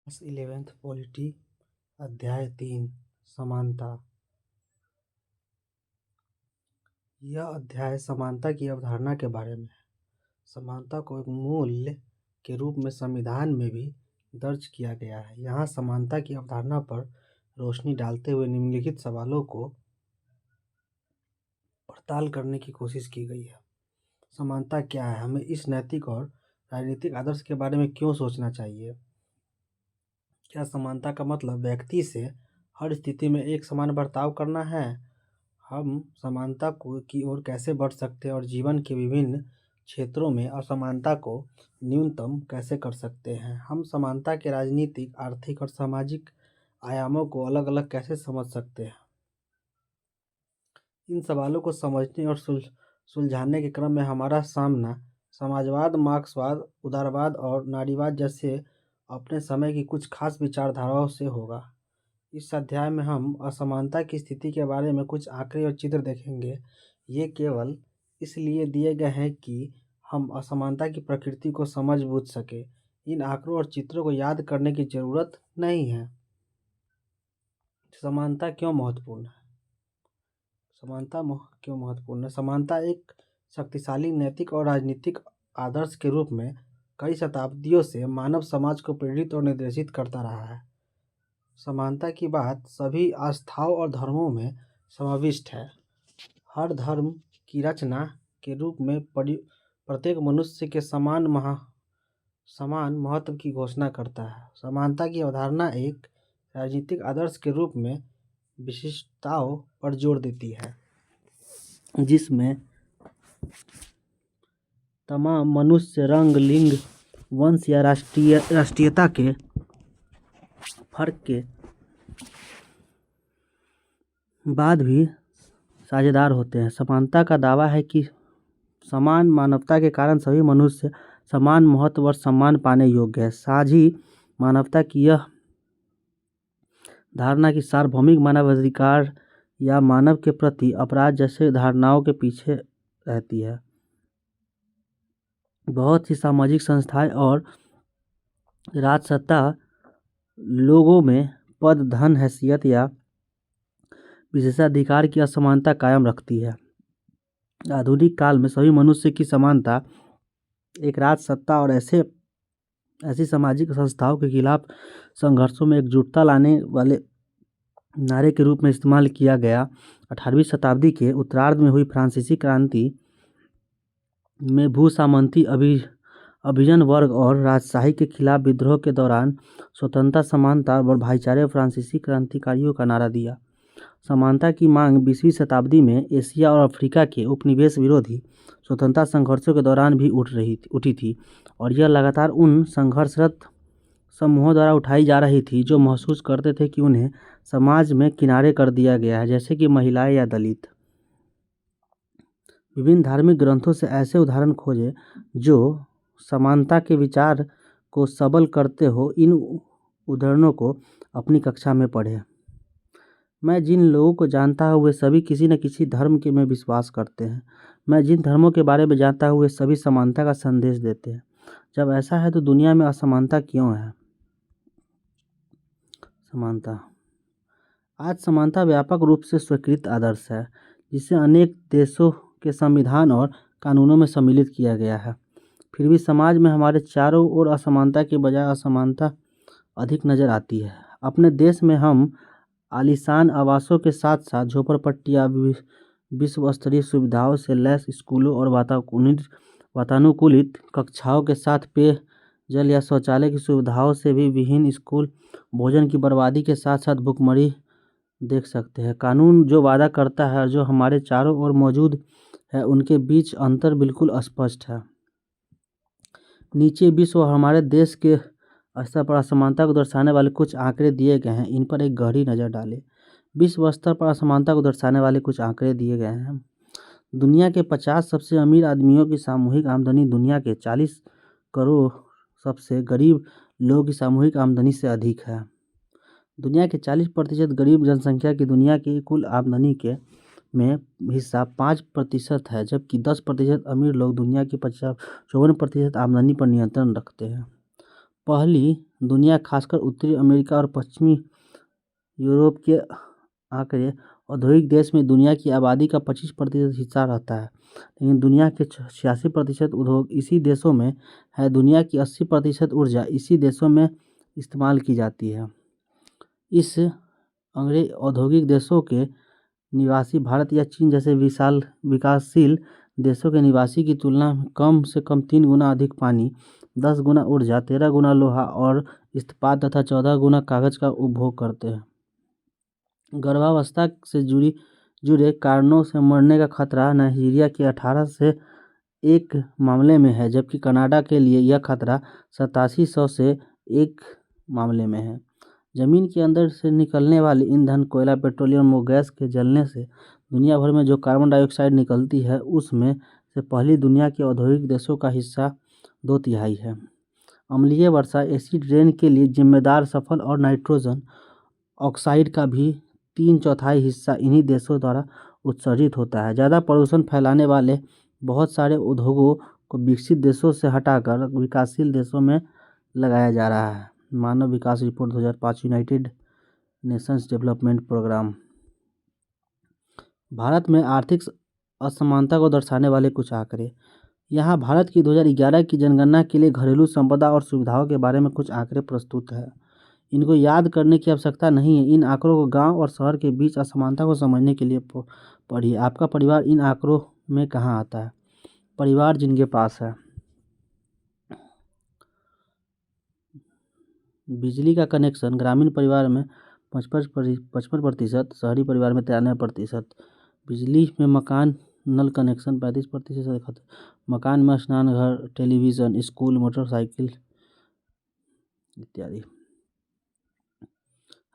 Class 11th polity अध्याय 3 समानता। यह अध्याय समानता की अवधारणा के बारे में है। समानता को एक मूल्य के रूप में संविधान में भी दर्ज किया गया है। यहाँ समानता की अवधारणा पर रोशनी डालते हुए निम्नलिखित सवालों को पड़ताल करने की कोशिश की गई है। समानता क्या है? हमें इस नैतिक और राजनीतिक आदर्श के बारे में क्यों सोचना चाहिए? क्या समानता का मतलब व्यक्ति से हर स्थिति में एक समान बर्ताव करना है? हम समानता की ओर कैसे बढ़ सकते हैं और जीवन के विभिन्न क्षेत्रों में असमानता को न्यूनतम कैसे कर सकते हैं? हम समानता के राजनीतिक, आर्थिक और सामाजिक आयामों को अलग अलग कैसे समझ सकते हैं? इन सवालों को समझने और सुलझाने के क्रम में हमारा सामना समाजवाद, मार्क्सवाद, उदारवाद और नारीवाद जैसे अपने समय की कुछ खास विचारधाराओं से होगा। इस अध्याय में हम असमानता की स्थिति के बारे में कुछ आंकड़े और चित्र देखेंगे। ये केवल इसलिए दिए गए हैं कि हम असमानता की प्रकृति को समझ बूझ सके। इन आंकड़ों और चित्रों को याद करने की जरूरत नहीं है। समानता क्यों महत्वपूर्ण है? क्यों महत्वपूर्ण है? समानता एक शक्तिशाली नैतिक और राजनीतिक आदर्श के रूप में कई शताब्दियों से मानव समाज को प्रेरित और निर्देशित करता रहा है। समानता की बात सभी आस्थाओं और धर्मों में समाविष्ट है। हर धर्म की रचना के रूप में प्रत्येक मनुष्य के समान महत्व की घोषणा करता है। समानता की अवधारणा एक राजनीतिक आदर्श के रूप में विशिष्टताओं पर जोर देती है, जिसमें तमाम मनुष्य रंग, लिंग, वंश या राष्ट्रीयता के फर्क के बाद भी साझेदार होते हैं। समानता का दावा है कि समान मानवता के कारण सभी मनुष्य समान महत्व और सम्मान पाने योग्य है। साझी मानवता की यह धारणा की सार्वभौमिक मानवाधिकार या मानव के प्रति अपराध जैसे धारणाओं के पीछे रहती है। बहुत सी सामाजिक संस्थाएं और राजसत्ता लोगों में पद, धन, हैसियत या विशेषाधिकार की असमानता कायम रखती है। आधुनिक काल में सभी मनुष्य की समानता एक राजसत्ता और ऐसी सामाजिक संस्थाओं के खिलाफ संघर्षों में एकजुटता लाने वाले नारे के रूप में इस्तेमाल किया गया। 18वीं शताब्दी के उत्तरार्ध में हुई फ्रांसीसी क्रांति में भूसामंती अभिजन वर्ग और राजशाही के खिलाफ विद्रोह के दौरान स्वतंत्रता, समानता और भाईचारे फ्रांसीसी क्रांतिकारियों का नारा दिया। समानता की मांग 20वीं शताब्दी में एशिया और अफ्रीका के उपनिवेश विरोधी स्वतंत्रता संघर्षों के दौरान भी उठी थी और यह लगातार उन संघर्षरत समूहों द्वारा उठाई जा रही थी जो महसूस करते थे कि उन्हें समाज में किनारे कर दिया गया है, जैसे कि महिलाएं या दलित। विभिन्न धार्मिक ग्रंथों से ऐसे उदाहरण खोजें जो समानता के विचार को सबल करते हो। इन उदाहरणों को अपनी कक्षा में पढ़ें। मैं जिन लोगों को जानता हूँ वे सभी किसी न किसी धर्म के में विश्वास करते हैं। मैं जिन धर्मों के बारे में जानता हूँ वे सभी समानता का संदेश देते हैं। जब ऐसा है तो दुनिया में असमानता क्यों है? समानता आज समानता व्यापक रूप से स्वीकृत आदर्श है, जिसे अनेक देशों के संविधान और कानूनों में सम्मिलित किया गया है। फिर भी समाज में हमारे चारों ओर असमानता के बजाय असमानता अधिक नजर आती है। अपने देश में हम आलीशान आवासों के साथ साथ झोपड़पट्टियां, विश्व स्तरीय सुविधाओं से लैस स्कूलों और वातानुकूलित कक्षाओं के साथ पेयजल या शौचालय की सुविधाओं से भी विहीन स्कूल भोजन की बर्बादी के साथ साथ भुखमरी देख सकते हैं। कानून जो वादा करता है और जो हमारे चारों ओर मौजूद है, उनके बीच अंतर बिल्कुल स्पष्ट है। नीचे विश्व और हमारे देश के स्तर पर असमानता को दर्शाने वाले कुछ आंकड़े दिए गए हैं। इन पर एक गहरी नज़र डालें। विश्व स्तर पर असमानता को दर्शाने वाले कुछ आंकड़े दिए गए हैं। दुनिया के 50 सबसे अमीर आदमियों की सामूहिक आमदनी दुनिया के 40 करोड़ सबसे गरीब लोगों की सामूहिक आमदनी से अधिक है। दुनिया के 40% गरीब जनसंख्या की दुनिया की कुल आमदनी के में हिस्सा 5% है, जबकि 10% अमीर लोग दुनिया की 54% आमदनी पर नियंत्रण रखते हैं। पहली दुनिया खासकर उत्तरी अमेरिका और पश्चिमी यूरोप के आंकड़े औद्योगिक देश में दुनिया की आबादी का 25% हिस्सा रहता है, लेकिन दुनिया के 86% उद्योग इसी देशों में है। दुनिया की 80% ऊर्जा इसी देशों में इस्तेमाल की जाती है। इस अंग्रेज औद्योगिक देशों के निवासी भारत या चीन जैसे विकासशील देशों के निवासी की तुलना में कम से कम 3 गुना अधिक पानी, 10 गुना ऊर्जा, 13 गुना लोहा और इस्पात तथा 14 गुना कागज का उपभोग करते हैं। गर्भावस्था से जुड़े कारणों से मरने का खतरा नाइजीरिया के 18 से 1 मामले में है, जबकि कनाडा के लिए यह खतरा 8700 से 1 मामले में है। जमीन के अंदर से निकलने वाले ईंधन, कोयला, पेट्रोलियम और गैस के जलने से दुनिया भर में जो कार्बन डाइऑक्साइड निकलती है, उसमें से पहली दुनिया के औद्योगिक देशों का हिस्सा 2/3 है। अम्लीय वर्षा, एसिड रेन के लिए जिम्मेदार सल्फर और नाइट्रोजन ऑक्साइड का भी 3/4 हिस्सा इन्हीं देशों द्वारा उत्सर्जित होता है। ज़्यादा प्रदूषण फैलाने वाले बहुत सारे उद्योगों को विकसित देशों से हटाकर विकासशील देशों में लगाया जा रहा है। मानव विकास report 2005, United Nations Development Programme. Bharat में आर्थिक असमानता को दर्शाने वाले कुछ आंकड़े। यहाँ भारत की 2011 की जनगणना के लिए घरेलू संपदा और सुविधाओं के बारे में कुछ आंकड़े प्रस्तुत है। इनको याद करने की आवश्यकता नहीं है। इन आंकड़ों को गांव और शहर के बीच असमानता को समझने के लिए पढ़िए। आपका परिवार इन आंकड़ों में कहाँ आता है? परिवार जिनके पास है। बिजली का कनेक्शन ग्रामीण परिवार में 55%, शहरी परिवार में 93%। बिजली में मकान नल कनेक्शन 35%। मकान में स्नानघर, टेलीविज़न, स्कूल, मोटरसाइकिल इत्यादि।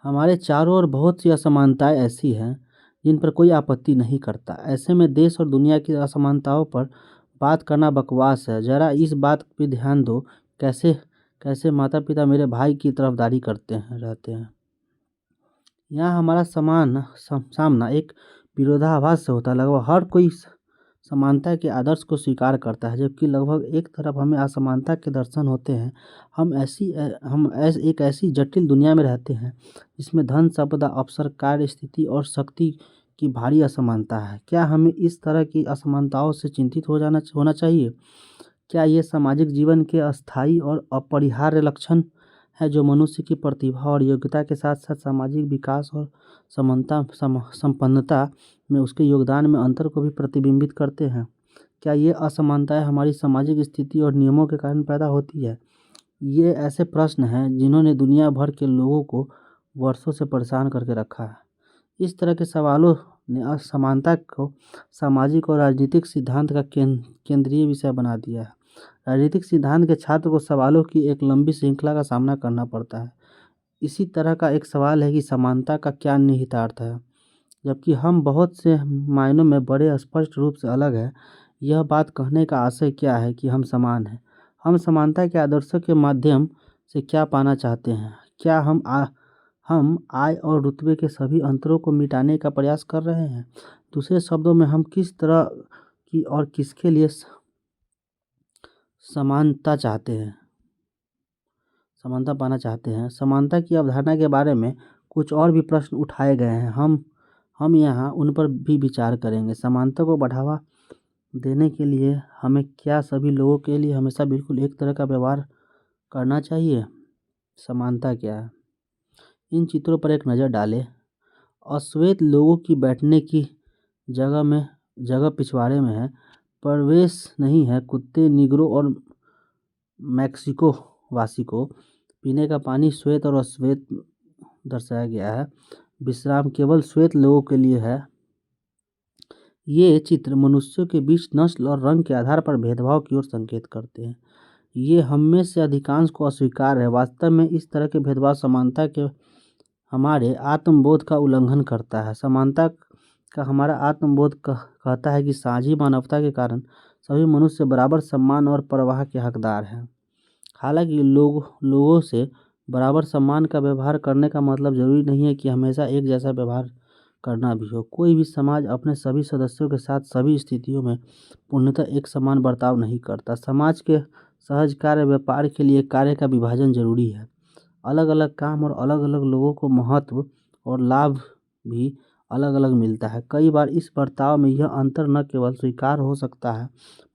हमारे चारों ओर बहुत सी असमानताएं ऐसी हैं जिन पर कोई आपत्ति नहीं करता। ऐसे में देश और दुनिया की असमानताओं पर बात करना बकवास है। ज़रा इस बात पे ध्यान दो, कैसे कैसे माता पिता मेरे भाई की तरफदारी रहते हैं। यहाँ हमारा सामना एक विरोधाभास से होता है। लगभग हर कोई समानता के आदर्श को स्वीकार करता है, जबकि लगभग एक तरफ हमें असमानता के दर्शन होते हैं। हम एक ऐसी जटिल दुनिया में रहते हैं जिसमें धन, संपदा, अवसर, कार्य स्थिति और शक्ति की भारी असमानता है। क्या हमें इस तरह की असमानताओं से चिंतित होना चाहिए? क्या ये सामाजिक जीवन के अस्थायी और अपरिहार्य लक्षण है जो मनुष्य की प्रतिभा और योग्यता के साथ साथ सामाजिक विकास और संपन्नता में उसके योगदान में अंतर को भी प्रतिबिंबित करते हैं? क्या ये असमानताएं हमारी सामाजिक स्थिति और नियमों के कारण पैदा होती है? ये ऐसे प्रश्न हैं जिन्होंने दुनिया भर के लोगों को वर्षों से परेशान करके रखा है। इस तरह के सवालों ने असमानता को सामाजिक और राजनीतिक सिद्धांत का केंद्रीय विषय बना दिया है। राजनीतिक सिद्धांत के छात्र को सवालों की एक लंबी श्रृंखला का सामना करना पड़ता है। इसी तरह का एक सवाल है कि समानता का क्या निहितार्थ है? जबकि हम बहुत से मायनों में बड़े स्पष्ट रूप से अलग हैं, यह बात कहने का आशय क्या है कि हम समान हैं? हम समानता के आदर्शों के माध्यम से क्या पाना चाहते हैं? क्या हम आय और रुतबे के सभी अंतरों को मिटाने का प्रयास कर रहे हैं? दूसरे शब्दों में, हम किस तरह की और किसके लिए समानता पाना चाहते हैं? समानता की अवधारणा के बारे में कुछ और भी प्रश्न उठाए गए हैं। हम यहाँ उन पर भी विचार करेंगे। समानता को बढ़ावा देने के लिए हमें क्या सभी लोगों के लिए हमेशा बिल्कुल एक तरह का व्यवहार करना चाहिए? समानता क्या है? इन चित्रों पर एक नज़र डालें। अश्वेत लोगों की बैठने की जगह पिछवाड़े में है। प्रवेश नहीं है। कुत्ते, निग्रो और मैक्सिको वासी को पीने का पानी श्वेत और अश्वेत दर्शाया गया है। विश्राम केवल श्वेत लोगों के लिए है। ये चित्र मनुष्यों के बीच नस्ल और रंग के आधार पर भेदभाव की ओर संकेत करते हैं। ये हम में से अधिकांश को अस्वीकार है। वास्तव में इस तरह के भेदभाव समानता के हमारे आत्मबोध का उल्लंघन करता है। समानता का हमारा आत्मबोध कहता है कि साझी मानवता के कारण सभी मनुष्य बराबर सम्मान और परवाह के हकदार हैं। हालांकि लोगों से बराबर सम्मान का व्यवहार करने का मतलब जरूरी नहीं है कि हमेशा एक जैसा व्यवहार करना भी हो। कोई भी समाज अपने सभी सदस्यों के साथ सभी स्थितियों में पूर्णतः एक समान बर्ताव नहीं करता। समाज के सहज कार्य व्यापार के लिए कार्य का विभाजन जरूरी है। अलग अलग काम और अलग अलग लोगों को महत्व और लाभ भी अलग अलग मिलता है। कई बार इस बर्ताव में यह अंतर न केवल स्वीकार हो सकता है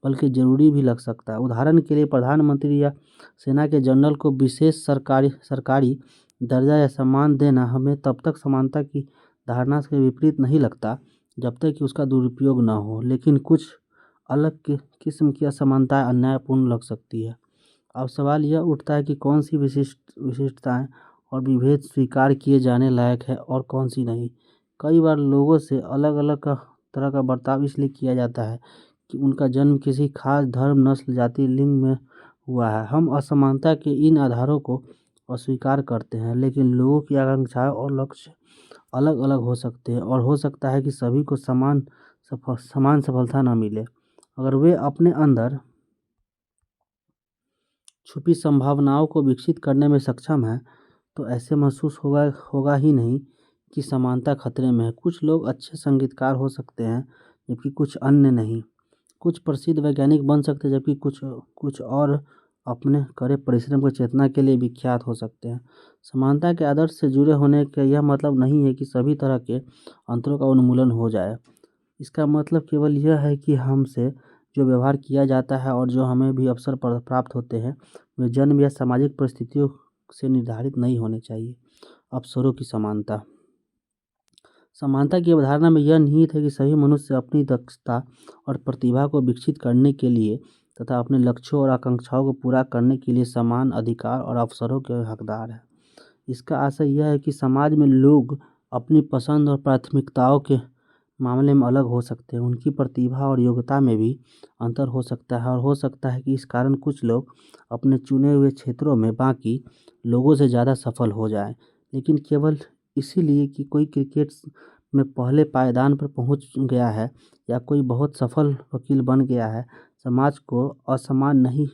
बल्कि जरूरी भी लग सकता है। उदाहरण के लिए प्रधानमंत्री या सेना के जनरल को विशेष सरकारी दर्जा या सम्मान देना हमें तब तक समानता की धारणा से विपरीत नहीं लगता जब तक कि उसका दुरुपयोग न हो, लेकिन कुछ अलग किस्म की असमानताएं अन्यायपूर्ण लग सकती है। अब सवाल यह उठता है कि कौन सी विशिष्टताएं और विभेद स्वीकार किए जाने लायक है और कौन सी नहीं। कई बार लोगों से अलग अलग तरह का बर्ताव इसलिए किया जाता है कि उनका जन्म किसी खास धर्म, नस्ल, जाति, लिंग में हुआ है। हम असमानता के इन आधारों को अस्वीकार करते हैं, लेकिन लोगों की आकांक्षाएं और लक्ष्य अलग अलग हो सकते हैं और हो सकता है कि सभी को समान सफलता न मिले। अगर वे अपने अंदर छुपी संभावनाओं को विकसित करने में सक्षम हैं तो ऐसे महसूस होगा ही नहीं कि समानता खतरे में है। कुछ लोग अच्छे संगीतकार हो सकते हैं जबकि कुछ अन्य नहीं। कुछ प्रसिद्ध वैज्ञानिक बन सकते हैं जबकि कुछ और अपने कड़े परिश्रम की चेतना के लिए विख्यात हो सकते हैं। समानता के आदर्श से जुड़े होने का यह मतलब नहीं है कि सभी तरह के अंतरों का उन्मूलन हो जाए। इसका मतलब केवल यह है कि हमसे जो व्यवहार किया जाता है और जो हमें भी अवसर प्राप्त होते हैं वे जन्म या सामाजिक परिस्थितियों से निर्धारित नहीं होने चाहिए। अवसरों की समानता की अवधारणा में यह निहित है कि सभी मनुष्य अपनी दक्षता और प्रतिभा को विकसित करने के लिए तथा अपने लक्ष्यों और आकांक्षाओं को पूरा करने के लिए समान अधिकार और अवसरों के हकदार हैं। इसका आशय यह है कि समाज में लोग अपनी पसंद और प्राथमिकताओं के मामले में अलग हो सकते हैं। उनकी प्रतिभा और योग्यता में भी अंतर हो सकता है और हो सकता है कि इस कारण कुछ लोग अपने चुने हुए क्षेत्रों में बाकी लोगों से ज़्यादा सफल हो जाएं, लेकिन केवल इसीलिए कि कोई क्रिकेट में पहले पायदान पर पहुंच गया है या कोई बहुत सफल वकील बन गया है। समाज को असमान नहीं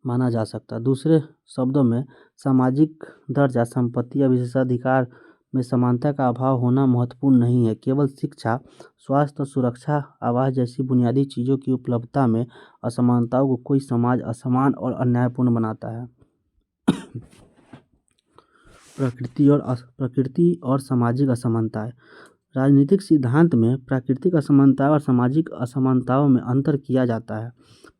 माना जा सकता। दूसरे शब्दों में सामाजिक दर्जा, संपत्ति या विशेषाधिकार में समानता का अभाव होना महत्वपूर्ण नहीं है। केवल शिक्षा, स्वास्थ्य और सुरक्षा, आवास जैसी बुनियादी चीज़ों की उपलब्धता में असमानताओं को कोई समाज असमान और अन्यायपूर्ण बनाता है। प्रकृति और सामाजिक असमानताएं। राजनीतिक सिद्धांत में प्राकृतिक असमानताओं और सामाजिक असमानताओं में अंतर किया जाता है।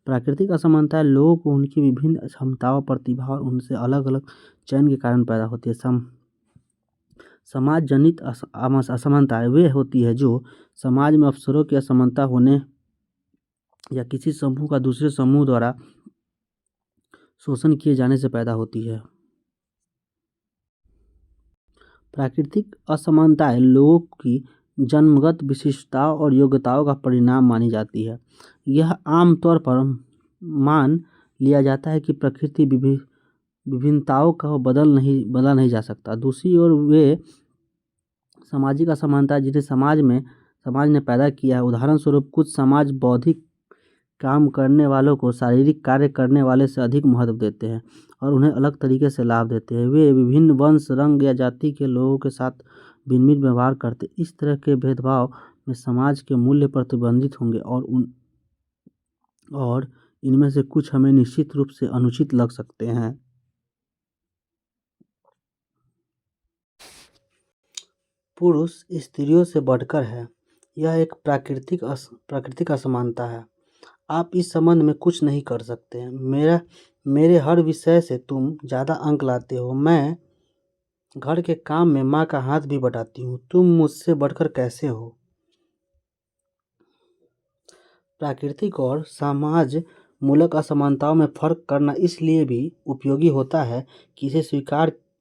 प्राकृतिक असमानताएं लोगों को उनकी विभिन्न क्षमताओं, प्रतिभा और उनसे अलग अलग चयन के कारण पैदा होती है। समाज जनित असमानताएं वे होती है जो समाज में अवसरों की असमानता होने या किसी समूह का दूसरे समूह द्वारा शोषण किए जाने से पैदा होती है। प्राकृतिक असमानताएं लोगों की जन्मगत विशिष्टताओं और योग्यताओं का परिणाम मानी जाती है। यह आमतौर पर मान लिया जाता है कि प्रकृति विभिन्नताओं को बदला नहीं जा सकता। दूसरी ओर वे सामाजिक असमानता जिन्हें समाज ने पैदा किया है। उदाहरण स्वरूप कुछ समाज बौद्धिक काम करने वालों को शारीरिक कार्य करने वाले से अधिक महत्व देते हैं और उन्हें अलग तरीके से लाभ देते हैं। वे विभिन्न वंश, रंग या जाति के लोगों के साथ भिन्न व्यवहार करते। इस तरह के भेदभाव में समाज के मूल्य प्रतिबंधित होंगे और इनमें से कुछ हमें निश्चित रूप से अनुचित लग सकते हैं। पुरुष स्त्रियों से बढ़कर है, यह एक प्राकृतिक असमानता है। आप इस संबंध में कुछ नहीं कर सकते हैं। मेरे हर विषय से तुम ज़्यादा अंक लाते हो। मैं घर के काम में माँ का हाथ भी बटाती हूँ। तुम मुझसे बढ़कर कैसे हो? प्राकृतिक और समाज मूलक असमानताओं में फर्क करना इसलिए भी उपयोगी होता है कि इसे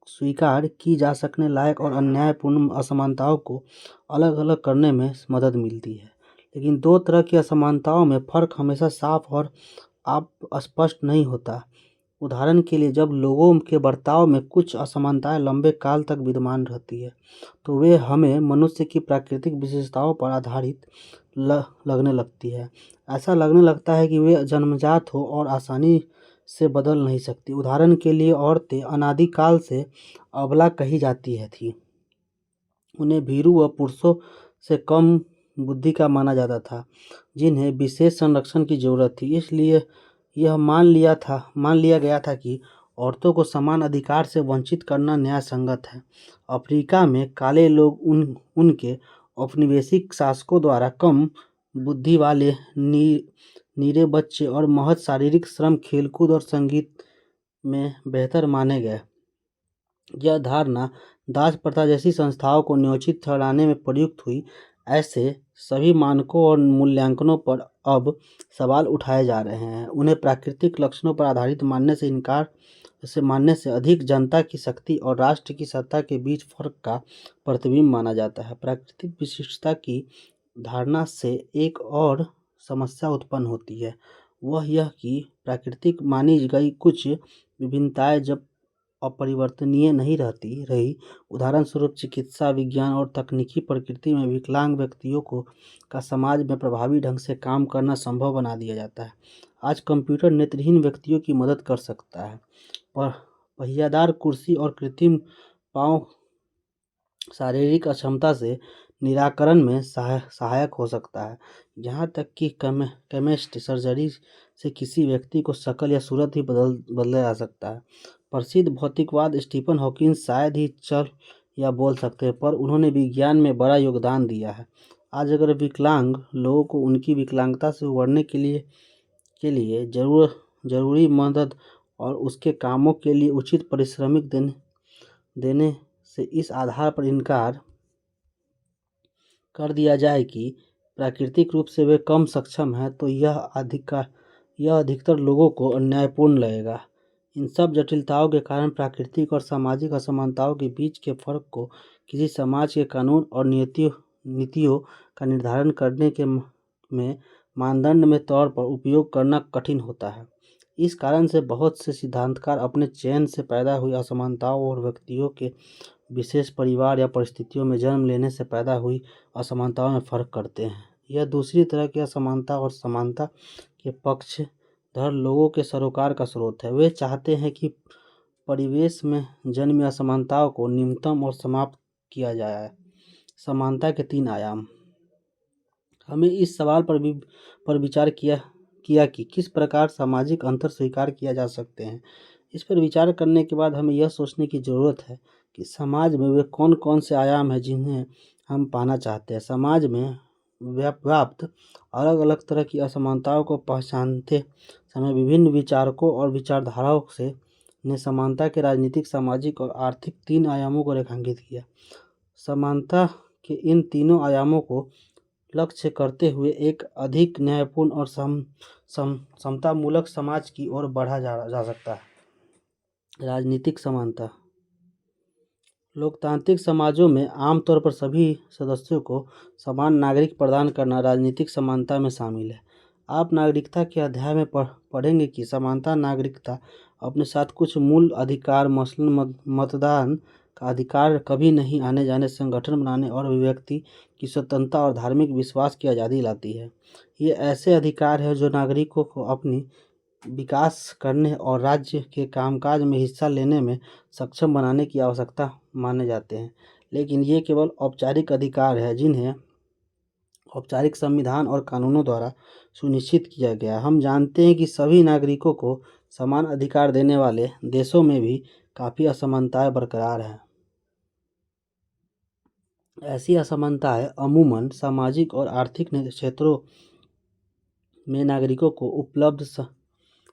स्वीकार की जा सकने लायक और अन्यायपूर्ण असमानताओं को अलग अलग करने में मदद मिलती है। लेकिन दो तरह की असमानताओं में फर्क हमेशा साफ और स्पष्ट नहीं होता। उदाहरण के लिए, जब लोगों के बर्ताव में कुछ असमानताएं लंबे काल तक विद्यमान रहती है तो वे हमें मनुष्य की प्राकृतिक विशेषताओं पर आधारित लगने लगती है। ऐसा लगने लगता है कि वे जन्मजात हो और आसानी से बदल नहीं सकती। उदाहरण के लिए, औरतें अनादिकाल से अबला कही जाती थी। उन्हें भीरू व पुरुषों से कम बुद्धि का माना जाता था, जिन्हें विशेष संरक्षण की जरूरत थी। इसलिए यह मान लिया गया था कि औरतों को समान अधिकार से वंचित करना न्याय संगत है। अफ्रीका में काले लोग उनके औपनिवेशिक शासकों द्वारा कम बुद्धि वाले, नीरे बच्चे और महज शारीरिक श्रम, खेलकूद और संगीत में बेहतर माने गए। यह धारणा दास प्रथा जैसी संस्थाओं को न्योचित ठहराने में प्रयुक्त हुई। ऐसे सभी मानकों और मूल्यांकनों पर अब सवाल उठाए जा रहे हैं। उन्हें प्राकृतिक लक्षणों पर आधारित मानने से अधिक जनता की शक्ति और राष्ट्र की सत्ता के बीच फर्क का प्रतिबिंब माना जाता है। प्राकृतिक विशिष्टता की धारणा से एक और समस्या उत्पन्न होती है, वह यह कि प्राकृतिक मानी गई कुछ विभिन्नताएं जब अपरिवर्तनीय नहीं रही, उदाहरण स्वरूप चिकित्सा, विज्ञान और तकनीकी प्रकृति में विकलांग व्यक्तियों का समाज में प्रभावी ढंग से काम करना संभव बना दिया जाता है। आज कंप्यूटर नेत्रहीन व्यक्तियों की मदद कर सकता है, पर पहियादार कुर्सी और कृत्रिम पाँव शारीरिक अक्षमता से निराकरण में सहायक हो सकता है। यहाँ तक कि केमिस्ट सर्जरी से किसी व्यक्ति को शक्ल या सूरत ही बदला जा सकता है। प्रसिद्ध भौतिकवाद स्टीफन हॉकिंग शायद ही चल या बोल सकते हैं, पर उन्होंने विज्ञान में बड़ा योगदान दिया है। आज अगर विकलांग लोगों को उनकी विकलांगता से उबरने के लिए जरूरी मदद और उसके कामों के लिए उचित पारिश्रमिक देने से इस आधार पर इनकार कर दिया जाए कि प्राकृतिक रूप से वे कम सक्षम हैं, तो यह अधिकतर लोगों को अन्यायपूर्ण लगेगा। इन सब जटिलताओं के कारण प्राकृतिक और सामाजिक असमानताओं के बीच के फर्क को किसी समाज के कानून और नीतियों का निर्धारण करने में मानदंड में तौर पर उपयोग करना कठिन होता है। इस कारण से बहुत से सिद्धांतकार अपने चयन से पैदा हुई असमानताओं और व्यक्तियों के विशेष परिवार या परिस्थितियों में जन्म लेने से पैदा हुई असमानताओं में फर्क करते हैं। यह दूसरी तरह की असमानता और समानता के पक्षधर लोगों के सरोकार का स्रोत है। वे चाहते हैं कि परिवेश में जन्मी असमानताओं को न्यूनतम और समाप्त किया जाए। समानता के 3 आयाम। हमें इस सवाल पर विचार किया कि किस प्रकार सामाजिक अंतर स्वीकार किया जा सकते हैं। इस पर विचार करने के बाद हमें यह सोचने की जरूरत है कि समाज में वे कौन कौन से आयाम हैं जिन्हें हम पाना चाहते हैं। समाज में व्याप्त अलग अलग तरह की असमानताओं को पहचानते समय विभिन्न विचारकों और विचारधाराओं ने समानता के राजनीतिक, सामाजिक और आर्थिक 3 आयामों को रेखांकित किया। समानता के इन तीनों आयामों को लक्ष्य करते हुए एक अधिक न्यायपूर्ण और समतामूलक समाज की ओर बढ़ा जा सकता है। राजनीतिक समानता। लोकतांत्रिक समाजों में आमतौर पर सभी सदस्यों को समान नागरिक प्रदान करना राजनीतिक समानता में शामिल है। आप नागरिकता के अध्याय में पढ़ेंगे कि समानता नागरिकता अपने साथ कुछ मूल अधिकार, मसलन मतदान का अधिकार, कभी नहीं आने जाने, संगठन बनाने और अभिव्यक्ति की स्वतंत्रता और धार्मिक विश्वास की आज़ादी लाती है। ये ऐसे अधिकार हैं जो नागरिकों को अपनी विकास करने और राज्य के कामकाज में हिस्सा लेने में सक्षम बनाने की आवश्यकता माने जाते हैं। लेकिन ये केवल औपचारिक अधिकार है जिन्हें औपचारिक संविधान और कानूनों द्वारा सुनिश्चित किया गया। हम जानते हैं कि सभी नागरिकों को समान अधिकार देने वाले देशों में भी काफ़ी असमानताएं बरकरार हैं। ऐसी असमानताएं अमूमन सामाजिक और आर्थिक क्षेत्रों में नागरिकों को उपलब्ध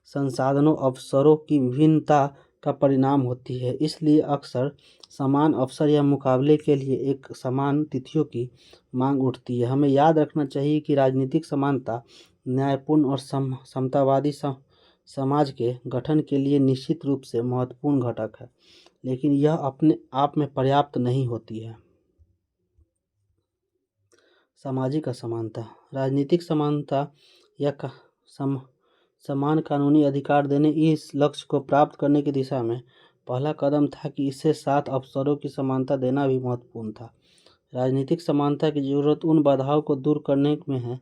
संसाधनों, अवसरों की विभिन्नता का परिणाम होती है। इसलिए अक्सर समान अवसर या मुकाबले के लिए एक समान तिथियों की मांग उठती है। हमें याद रखना चाहिए कि राजनीतिक समानता न्यायपूर्ण और समतावादी समाज के गठन के लिए निश्चित रूप से महत्वपूर्ण घटक है, लेकिन यह अपने आप में पर्याप्त नहीं होती है। सामाजिक असमानता। राजनीतिक समानता या समान कानूनी अधिकार देने इस लक्ष्य को प्राप्त करने की दिशा में पहला कदम था कि इसके साथ अवसरों की समानता देना भी महत्वपूर्ण था। राजनीतिक समानता की जरूरत उन बाधाओं को दूर करने में है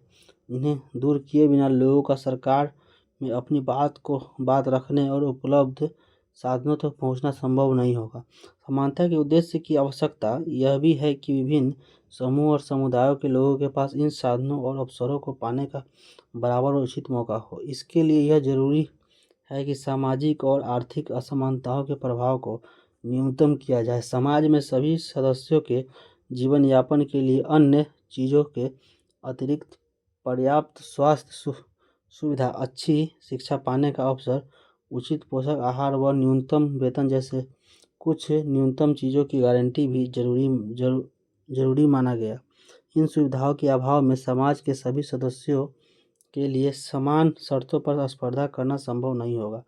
जिन्हें दूर किए बिना लोगों का सरकार में अपनी बात रखने और उपलब्ध साधनों तक पहुंचना संभव नहीं होगा। समानता के उद्देश्य की आवश्यकता यह भी है कि विभिन्न समूह और समुदायों के लोगों के पास इन साधनों और अवसरों को पाने का बराबर और उचित मौका हो। इसके लिए यह जरूरी है कि सामाजिक और आर्थिक असमानताओं के प्रभाव को न्यूनतम किया जाए। समाज में सभी सदस्यों के जीवन यापन के लिए अन्य चीज़ों के अतिरिक्त पर्याप्त स्वास्थ्य सुविधा, अच्छी शिक्षा पाने का अवसर, उचित पोषक आहार व न्यूनतम वेतन जैसे कुछ न्यूनतम चीज़ों की गारंटी भी जरूरी माना गया। इन सुविधाओं के अभाव में समाज के सभी सदस्यों के लिए समान शर्तों पर स्पर्धा करना संभव नहीं होगा।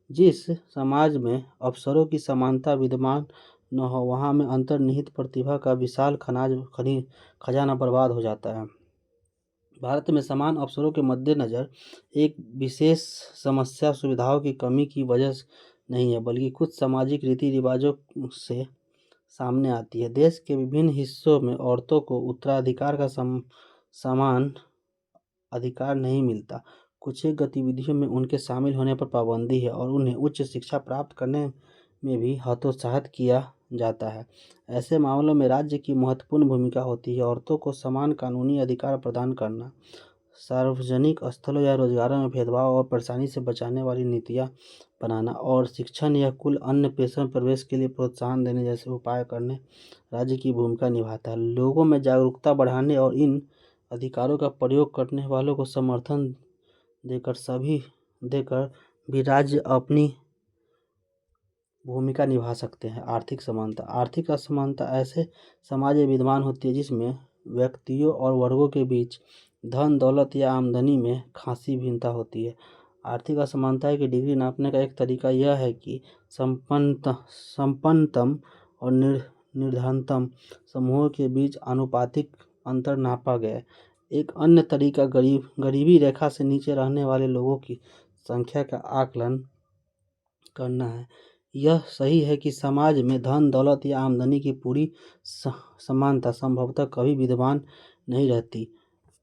जिस समाज में अवसरों की समानता विद्यमान न हो, वहाँ में अंतर्निहित प्रतिभा का विशाल खजाना बर्बाद हो जाता है। भारत में समान अवसरों के मद्देनज़र एक विशेष समस्या सुविधाओं की कमी की वजह नहीं है, बल्कि कुछ सामाजिक रीति रिवाजों से सामने आती है। देश के विभिन्न हिस्सों में औरतों को उत्तराधिकार का समान अधिकार नहीं मिलता। कुछ एक गतिविधियों में उनके शामिल होने पर पाबंदी है और उन्हें उच्च शिक्षा प्राप्त करने में भी हतोत्साहित किया जाता है। ऐसे मामलों में राज्य की महत्वपूर्ण भूमिका होती है। औरतों को समान कानूनी अधिकार प्रदान करना, सार्वजनिक स्थलों या रोजगारों में भेदभाव और परेशानी से बचाने वाली नीतियाँ बनाना और शिक्षण या कुल अन्य पेशों में प्रवेश के लिए प्रोत्साहन देने जैसे उपाय करने राज्य की भूमिका निभाता है। लोगों में जागरूकता बढ़ाने और इन अधिकारों का प्रयोग करने वालों को समर्थन देकर भी राज्य अपनी भूमिका निभा सकते हैं। आर्थिक समानता। आर्थिक असमानता ऐसे समाज में विद्यमान होती है जिसमें व्यक्तियों और वर्गों के बीच धन, दौलत या आमदनी में खासी भिन्नता होती है। आर्थिक असमानता की डिग्री नापने का एक तरीका यह है कि संपन्नतम और निर्धनतम समूहों के अनुपातिक आनुपातिक अंतर नापा गया। एक अन्य तरीका गरीबी रेखा से नीचे रहने वाले लोगों की संख्या का आकलन करना है। यह सही है कि समाज में धन, दौलत या आमदनी की पूरी समानता संभवतः कभी विद्यमान नहीं रहती।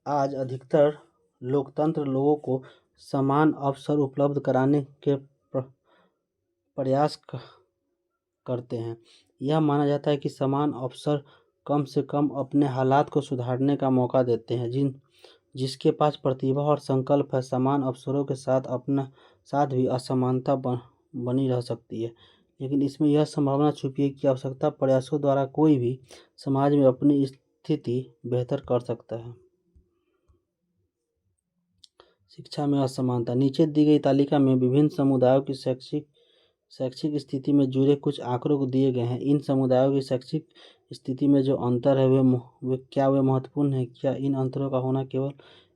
आज अधिकतर लोकतंत्र लोगों को समान अवसर उपलब्ध कराने के प्रयास करते हैं। यह माना जाता है कि समान अवसर कम से कम अपने हालात को सुधारने का मौका देते हैं। जिसके पास प्रतिभा और संकल्प है, समान अवसरों के साथ भी असमानता बनी रह सकती है, लेकिन इसमें यह संभावना छुपी है कि आवश्यकता प्रयासों द्वारा कोई भी समाज में अपनी स्थिति बेहतर कर सकता है। शिक्षा में असमानता। नीचे दी गई तालिका में विभिन्न समुदायों की शैक्षिक स्थिति में जुड़े कुछ आंकड़ों को दिए गए हैं। इन समुदायों की शैक्षिक स्थिति में जो अंतर है वे महत्वपूर्ण है? क्या इन अंतरों का होना केवल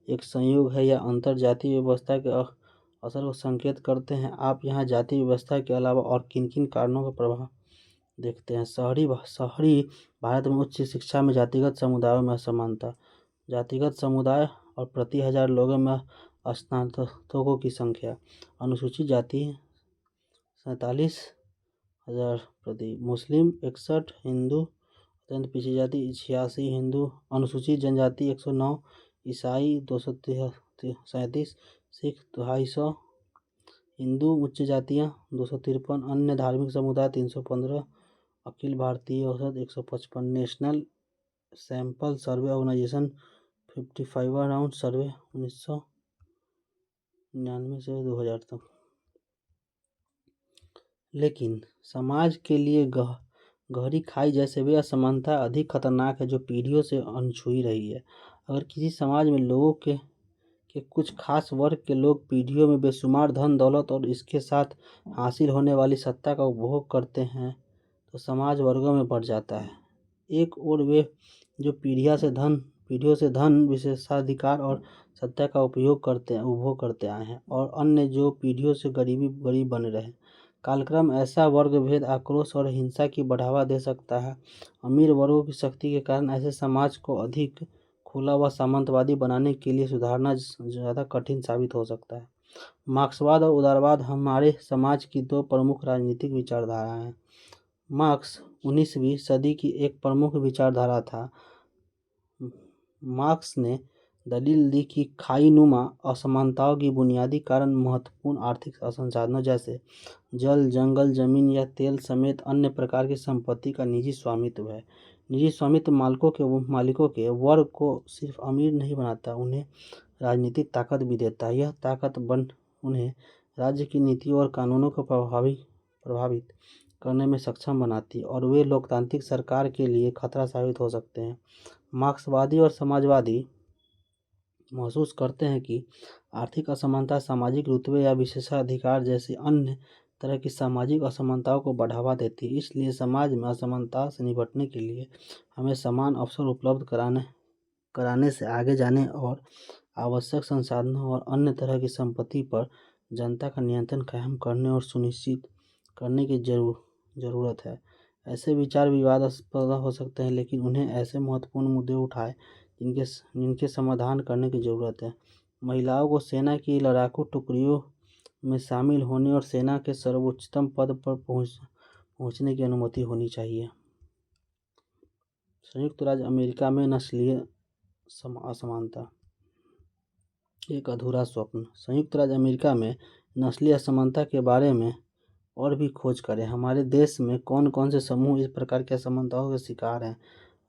एक संयोग है या अंतर जातीय व्यवस्था के असर को संकेत करते हैं? आप यहाँ जातीय व्यवस्था के अलावा और किन किन कारणों का प्रभाव देखते हैं? शहरी भारत में उच्च शिक्षा में जातिगत समुदायों में असमानता। जातिगत समुदाय और प्रति 1000 लोगों में स्नातकों की संख्या। अनुसूचित जाति 47,000 प्रति, मुस्लिम 61, हिंदू अत्यंत पिछड़ी जाति 86, हिंदू अनुसूचित जनजाति 109, ईसाई 237, सिख 250, हिंदू उच्च जातियाँ 253, अन्य धार्मिक समुदाय 315, अखिल भारतीय औसत 155। नेशनल सैंपल सर्वे ऑर्गेनाइजेशन 55वां राउंड सर्वे 1999 से 2000 तक। लेकिन समाज के लिए गहरी खाई जैसे वे असमानता अधिक खतरनाक है जो पीढ़ियों से अनछुई रही है। अगर किसी समाज में लोगों के कुछ खास वर्ग के लोग पीढ़ियों में बेशुमार धन, दौलत और इसके साथ हासिल होने वाली सत्ता का उपभोग करते हैं तो समाज वर्गों में बढ़ जाता है। एक और वे जो पीढ़ियों से धन, विशेषाधिकार और सत्ता का उपभोग करते आए हैं, और अन्य जो पीढ़ियों से गरीब बने रहे। कालक्रम ऐसा वर्ग भेद, आक्रोश और हिंसा की बढ़ावा दे सकता है। अमीर वर्गों की शक्ति के कारण ऐसे समाज को अधिक खुला व सामंतवादी बनाने के लिए सुधारना ज़्यादा कठिन साबित हो सकता है। मार्क्सवाद और उदारवाद हमारे समाज की दो प्रमुख राजनीतिक विचारधाराएं हैं। मार्क्स 19वीं सदी की एक प्रमुख विचारधारा था। मार्क्स ने दलील दी कि खाईनुमा असमानताओं की बुनियादी कारण महत्वपूर्ण आर्थिक संसाधनों जैसे जल, जंगल, जमीन या तेल समेत अन्य प्रकार की संपत्ति का निजी स्वामित्व है। निजी स्वामित्व मालिकों के वर्ग को सिर्फ अमीर नहीं बनाता, उन्हें राजनीतिक ताकत भी देता है। यह ताकत उन्हें राज्य की नीतियों और कानूनों को प्रभावित करने में सक्षम बनाती है और वे लोकतांत्रिक सरकार के लिए खतरा साबित हो सकते हैं। मार्क्सवादी और समाजवादी महसूस करते हैं कि आर्थिक असमानता, सामाजिक रुतबे या विशेषाधिकार जैसी अन्य तरह की सामाजिक असमानताओं को बढ़ावा देती है। इसलिए समाज में असमानता से निपटने के लिए हमें समान अवसर उपलब्ध कराने से आगे जाने और आवश्यक संसाधनों और अन्य तरह की संपत्ति पर जनता का नियंत्रण कायम करने और सुनिश्चित करने की जरूरत है। ऐसे विचार विवादास्पद हो सकते हैं, लेकिन उन्हें ऐसे महत्वपूर्ण मुद्दे उठाए जिनके समाधान करने की ज़रूरत है। महिलाओं को सेना की लड़ाकू टुकड़ियों में शामिल होने और सेना के सर्वोच्चतम पद पर पहुंचने की अनुमति होनी चाहिए। संयुक्त राज्य अमेरिका में नस्लीय असमानता एक अधूरा स्वप्न। संयुक्त राज्य अमेरिका में नस्लीय असमानता के बारे में और भी खोज करें। हमारे देश में कौन कौन से समूह इस प्रकार की असमानताओं के शिकार हैं?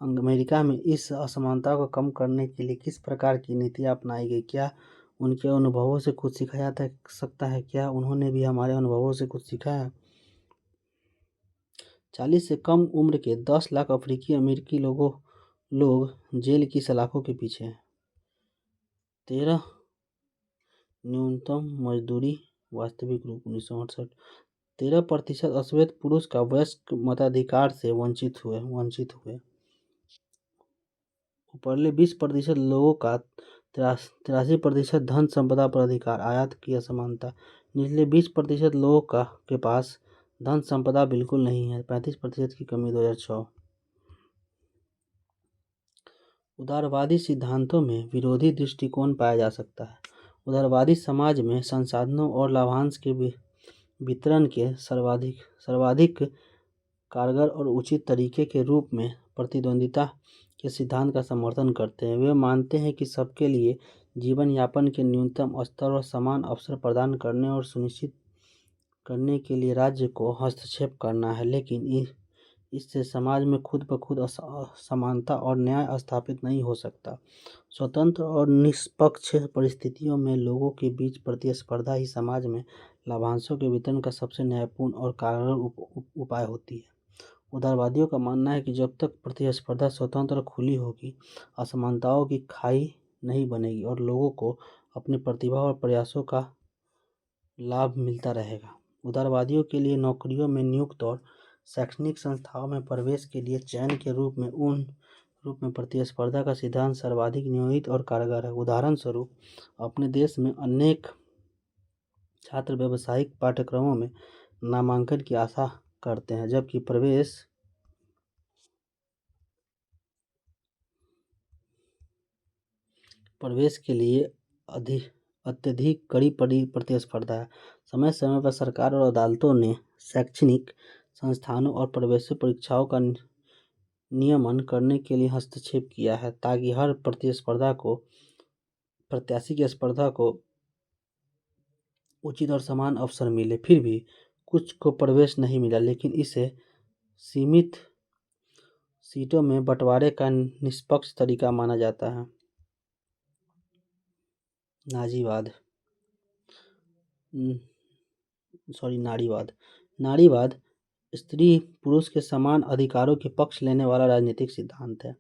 अमेरिका में इस असमानता को कम करने के लिए किस प्रकार की नीतियाँ अपनाई गई? क्या उनके अनुभवों से कुछ सीखा जा सकता है? क्या उन्होंने भी हमारे अनुभवों से कुछ सीखा है? 40 से कम उम्र के 10 लाख अफ्रीकी अमेरिकी लोग जेल की सलाखों के पीछे हैं। 13 न्यूनतम मजदूरी वास्तविक रूप 1968। 13% अश्वेत पुरुष का वयस्क मताधिकार से वंचित हुए। ऊपरले 20% लोगों का 83% धन संपदा पर अधिकार। आयात की असमानता। निचले 20% लोगों के पास धन संपदा बिल्कुल नहीं है। 35% की कमी 2006। उदारवादी सिद्धांतों में विरोधी दृष्टिकोण पाया जा सकता है। उदारवादी समाज में संसाधनों और लाभांश के वितरण के सर्वाधिक कारगर और उचित तरीके के रूप में प्रतिद्वंदिता के सिद्धांत का समर्थन करते हैं। वे मानते हैं कि सबके लिए जीवन यापन के न्यूनतम स्तर और समान अवसर प्रदान करने और सुनिश्चित करने के लिए राज्य को हस्तक्षेप करना है, लेकिन इससे समाज में खुद ब खुद समानता और न्याय स्थापित नहीं हो सकता। स्वतंत्र और निष्पक्ष परिस्थितियों में लोगों के बीच प्रतिस्पर्धा ही समाज में लाभांशों के वितरण का सबसे न्यायपूर्ण और कारगर उपाय होती है। उदारवादियों का मानना है कि जब तक प्रतिस्पर्धा स्वतंत्र और खुली होगी, असमानताओं की खाई नहीं बनेगी और लोगों को अपनी प्रतिभा और प्रयासों का लाभ मिलता रहेगा। उदारवादियों के लिए नौकरियों में नियुक्त और शैक्षणिक संस्थाओं में प्रवेश के लिए चयन के रूप में प्रतिस्पर्धा का सिद्धांत सर्वाधिक नियोजित और कारगर है। उदाहरण स्वरूप, अपने देश में अनेक छात्र व्यावसायिक पाठ्यक्रमों में नामांकन की आशा करते हैं, जबकि प्रवेश के लिए अत्यधिक कड़ी प्रतिस्पर्धा है। समय समय पर सरकार और अदालतों ने शैक्षणिक संस्थानों और प्रवेश परीक्षाओं का नियमन करने के लिए हस्तक्षेप किया है, ताकि हर प्रत्याशी की स्पर्धा को उचित और समान अवसर मिले। फिर भी कुछ को प्रवेश नहीं मिला, लेकिन इसे सीमित सीटों में बंटवारे का निष्पक्ष तरीका माना जाता है। नारीवाद स्त्री पुरुष के समान अधिकारों के पक्ष लेने वाला राजनीतिक सिद्धांत है।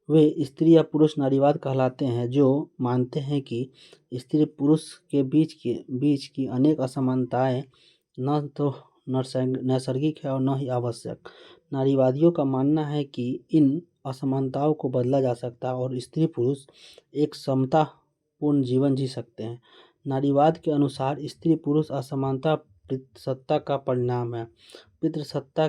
वे स्त्री या पुरुष नारीवाद कहलाते हैं, जो मानते हैं कि स्त्री पुरुष के बीच की अनेक असमानताएं न तो नैसर्गिक है और न ही आवश्यक। नारीवादियों का मानना है कि इन असमानताओं को बदला जा सकता है और स्त्री पुरुष एक समतापूर्ण जीवन जी सकते हैं। नारीवाद के अनुसार स्त्री पुरुष असमानता पितृसत्ता का परिणाम है। पितृसत्ता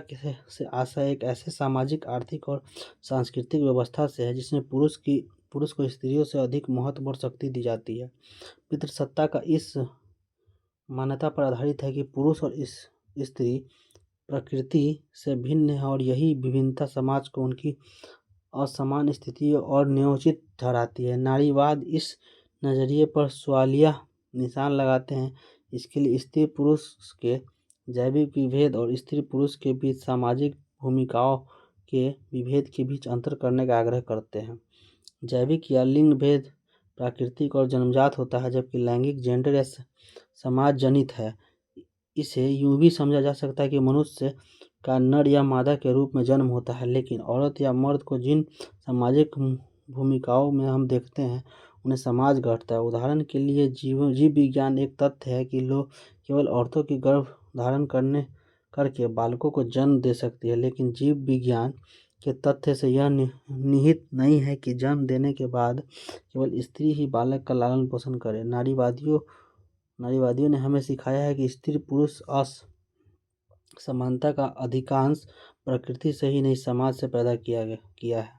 से आशय एक ऐसे सामाजिक, आर्थिक और सांस्कृतिक व्यवस्था से है जिसमें पुरुष को स्त्रियों से अधिक महत्व और शक्ति दी जाती है। पितृसत्ता का इस मान्यता पर आधारित है कि पुरुष और स्त्री प्रकृति से भिन्न है और यही विभिन्नता समाज को उनकी असमान स्थितियों और न्यायोचित ठहराती है। नारीवाद इस नजरिए पर सवालिया निशान लगाते हैं। इसके लिए स्त्री पुरुष के जैविक विभेद और स्त्री पुरुष के बीच सामाजिक भूमिकाओं के विभेद के बीच अंतर करने का आग्रह करते हैं। जैविक या लिंग भेद प्राकृतिक और जन्मजात होता है, जबकि लैंगिक जेंडर या समाज जनित है। इसे यूं भी समझा जा सकता है कि मनुष्य का नर या मादा के रूप में जन्म होता है, लेकिन औरत या मर्द को जिन सामाजिक भूमिकाओं में हम देखते हैं उन्हें समाज गढ़ता है। उदाहरण के लिए जीव विज्ञान एक तथ्य है कि लोग केवल औरतों की गर्भ धारण करके बालकों को जन्म दे सकती है, लेकिन जीव विज्ञान के तथ्य से यह निहित नहीं है कि जन्म देने के बाद केवल स्त्री ही बालक का लालन पोषण करे। नारीवादियों ने हमें सिखाया है कि स्त्री पुरुष असमानता का अधिकांश प्रकृति से ही नहीं समाज से पैदा किया है।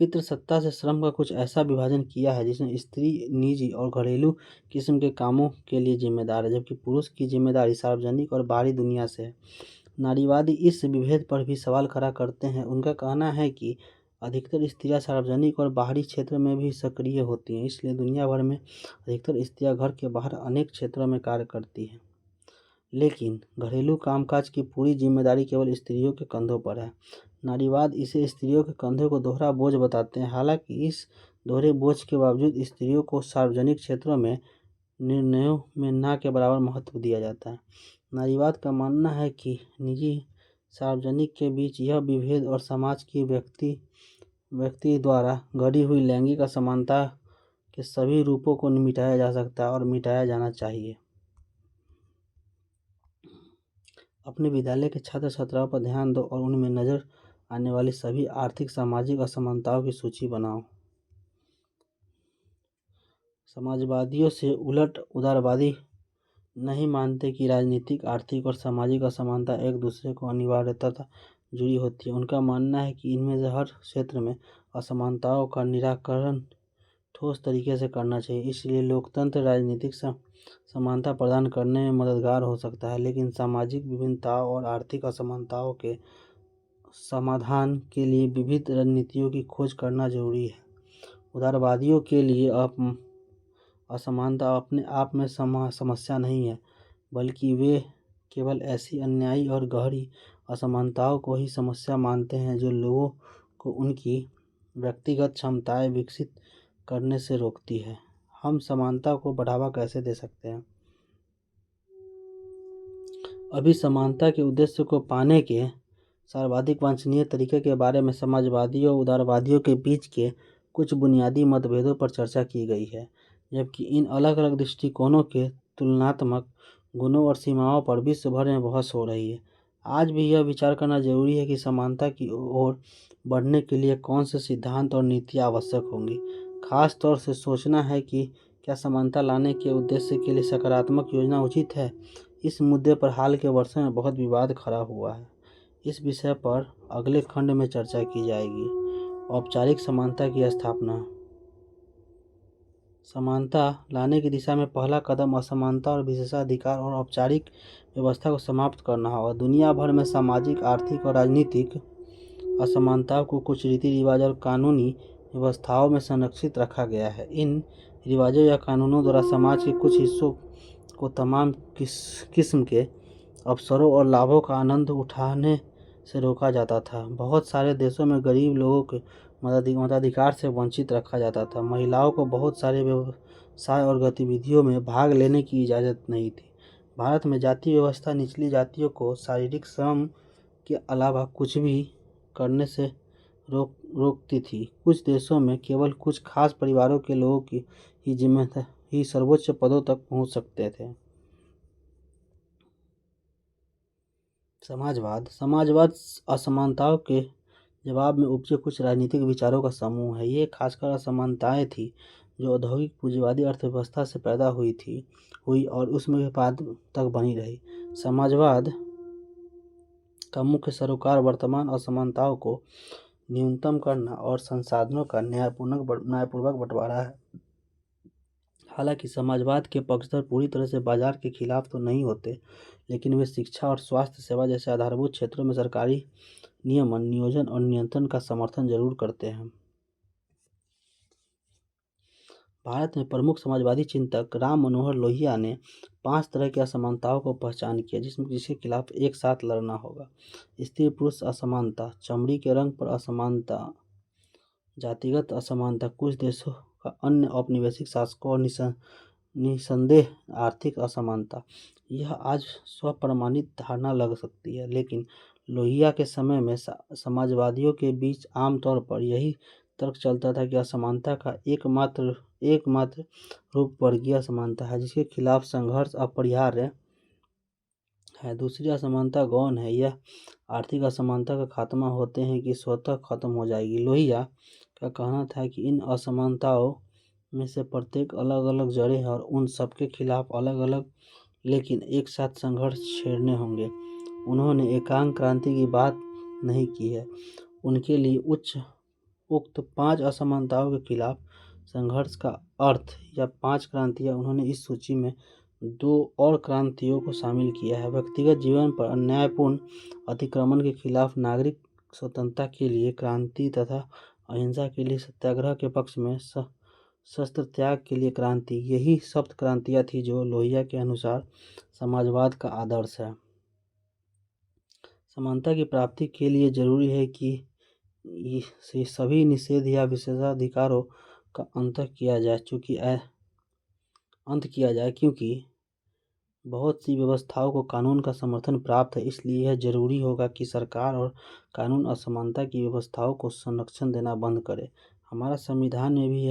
पितृसत्ता से श्रम का कुछ ऐसा विभाजन किया है जिसमें स्त्री निजी और घरेलू किस्म के कामों के लिए जिम्मेदार है, जबकि पुरुष की जिम्मेदारी सार्वजनिक और बाहरी दुनिया से है। नारीवादी इस विभेद पर भी सवाल खड़ा करते हैं। उनका कहना है कि अधिकतर स्त्रियां सार्वजनिक और बाहरी क्षेत्र में भी सक्रिय होती हैं, इसलिए दुनिया भर में अधिकतर स्त्रियां घर के बाहर अनेक क्षेत्रों में कार्य करती हैं, लेकिन घरेलू कामकाज की पूरी जिम्मेदारी केवल स्त्रियों के कंधों पर है। नारीवाद इसे स्त्रियों के कंधों को दोहरा बोझ बताते हैं। हालांकि इस दोहरे बोझ के बावजूद स्त्रियों को सार्वजनिक क्षेत्रों में निर्णयों में न के बराबर महत्व दिया जाता है। नारीवाद का मानना है कि निजी सार्वजनिक के बीच यह विभेद और समाज की व्यक्ति द्वारा गढ़ी हुई लैंगिक असमानता के सभी रूपों को मिटाया जा सकता है और मिटाया जाना चाहिए। अपने विद्यालय के छात्र छात्राओं पर ध्यान दो और उनमें नजर आने वाली सभी आर्थिक सामाजिक असमानताओं की सूची बनाओ। समाजवादियों से उलट उदारवादी नहीं मानते कि राजनीतिक, आर्थिक और सामाजिक असमानता एक दूसरे को अनिवार्यतः जुड़ी होती है। उनका मानना है कि इनमें से हर क्षेत्र में असमानताओं का निराकरण ठोस तरीके से करना चाहिए। इसलिए लोकतंत्र राजनीतिक समानता प्रदान करने में मददगार हो सकता है, लेकिन सामाजिक विभिन्नताओं और आर्थिक असमानताओं के समाधान के लिए विविध रणनीतियों की खोज करना जरूरी है। उदारवादियों के लिए असमानता अपने आप में समस्या नहीं है, बल्कि वे केवल ऐसी अन्यायी और गहरी असमानताओं को ही समस्या मानते हैं जो लोगों को उनकी व्यक्तिगत क्षमताएं विकसित करने से रोकती है। हम समानता को बढ़ावा कैसे दे सकते हैं? अभी समानता के उद्देश्य को पाने के सर्वाधिक वांछनीय तरीके के बारे में समाजवादियों और उदारवादियों के बीच के कुछ बुनियादी मतभेदों पर चर्चा की गई है, जबकि इन अलग अलग दृष्टिकोणों के तुलनात्मक गुणों और सीमाओं पर विश्व भर में बहस हो रही है। आज भी यह विचार करना जरूरी है कि समानता की ओर बढ़ने के लिए कौन से सिद्धांत और नीतियाँ आवश्यक होंगी। खास तौर से सोचना है कि क्या समानता लाने के उद्देश्य के लिए सकारात्मक योजना उचित है। इस मुद्दे पर हाल के वर्षों में बहुत विवाद खड़ा हुआ है। इस विषय पर अगले खंड में चर्चा की जाएगी। औपचारिक समानता की स्थापना। समानता लाने की दिशा में पहला कदम असमानता और विशेषाधिकार और औपचारिक व्यवस्था को समाप्त करना होगा। दुनिया भर में सामाजिक, आर्थिक और राजनीतिक असमानताओं को कुछ रीति रिवाज और कानूनी व्यवस्थाओं में संरक्षित रखा गया है। इन रिवाजों या कानूनों द्वारा समाज के कुछ हिस्सों को तमाम किस्म के अवसरों और लाभों का आनंद उठाने से रोका जाता था। बहुत सारे देशों में गरीब लोगों को मताधिकार से वंचित रखा जाता था। महिलाओं को बहुत सारे व्यवसाय और गतिविधियों में भाग लेने की इजाज़त नहीं थी। भारत में जाति व्यवस्था निचली जातियों को शारीरिक श्रम के अलावा कुछ भी करने से रोकती थी। कुछ देशों में केवल कुछ खास परिवारों के लोगों की ही सर्वोच्च पदों तक पहुंच सकते थे। समाजवाद असमानताओं के जवाब में उपजे कुछ राजनीतिक विचारों का समूह है। ये खासकर असमानताएं थी जो औद्योगिक पूंजीवादी अर्थव्यवस्था से पैदा हुई और उसमें बाद तक बनी रही। समाजवाद का मुख्य सरोकार वर्तमान असमानताओं को न्यूनतम करना और संसाधनों का न्यायपूर्वक बंटवारा है। हालांकि समाजवाद के पक्षधर पूरी तरह से बाजार के खिलाफ तो नहीं होते, लेकिन वे शिक्षा और स्वास्थ्य सेवा जैसे आधारभूत क्षेत्रों में सरकारी नियमन, नियोजन और नियंत्रण का समर्थन जरूर करते हैं। भारत में प्रमुख समाजवादी चिंतक राम मनोहर लोहिया ने 5 तरह की असमानताओं को पहचान किया जिसके खिलाफ एक साथ लड़ना होगा। स्त्री पुरुष असमानता, चमड़ी के रंग पर असमानता, जातिगत असमानता, कुछ देशों का अन्य औपनिवेशिक शासकों और निसंदेह आर्थिक असमानता। यह आज स्वप्रमाणित धारणा लग सकती है, लेकिन लोहिया के समय में समाजवादियों के बीच आमतौर पर यही तर्क चलता था कि असमानता का एकमात्र रूप वर्गीय असमानता है, जिसके खिलाफ संघर्ष अपरिहार्य है। दूसरी असमानता गौण है। यह आर्थिक असमानता का खात्मा होते हैं कि स्वतः खत्म हो जाएगी। लोहिया का कहना था कि इन असमानताओं में से प्रत्येक अलग अलग जड़ें हैं और उन सबके खिलाफ अलग अलग लेकिन एक साथ संघर्ष छेड़ने होंगे। उन्होंने एकांक क्रांति की बात नहीं की है। उनके लिए उक्त 5 असमानताओं के खिलाफ संघर्ष का अर्थ या 5 क्रांतियां। उन्होंने इस सूची में 2 और क्रांतियों को शामिल किया है। व्यक्तिगत जीवन पर अन्यायपूर्ण अतिक्रमण के खिलाफ नागरिक स्वतंत्रता के लिए क्रांति तथा अहिंसा के लिए सत्याग्रह के पक्ष में शस्त्र त्याग के लिए क्रांति। यही सप्त क्रांतियां थी जो लोहिया के अनुसार समाजवाद का आदर्श है। समानता की प्राप्ति के लिए जरूरी है कि ये सभी निषेध या विशेषाधिकारों का अंत किया जाए, क्योंकि बहुत सी व्यवस्थाओं को कानून का समर्थन प्राप्त है। इसलिए यह जरूरी होगा कि सरकार और कानून असमानता की व्यवस्थाओं को संरक्षण देना बंद करे। हमारा संविधान में भी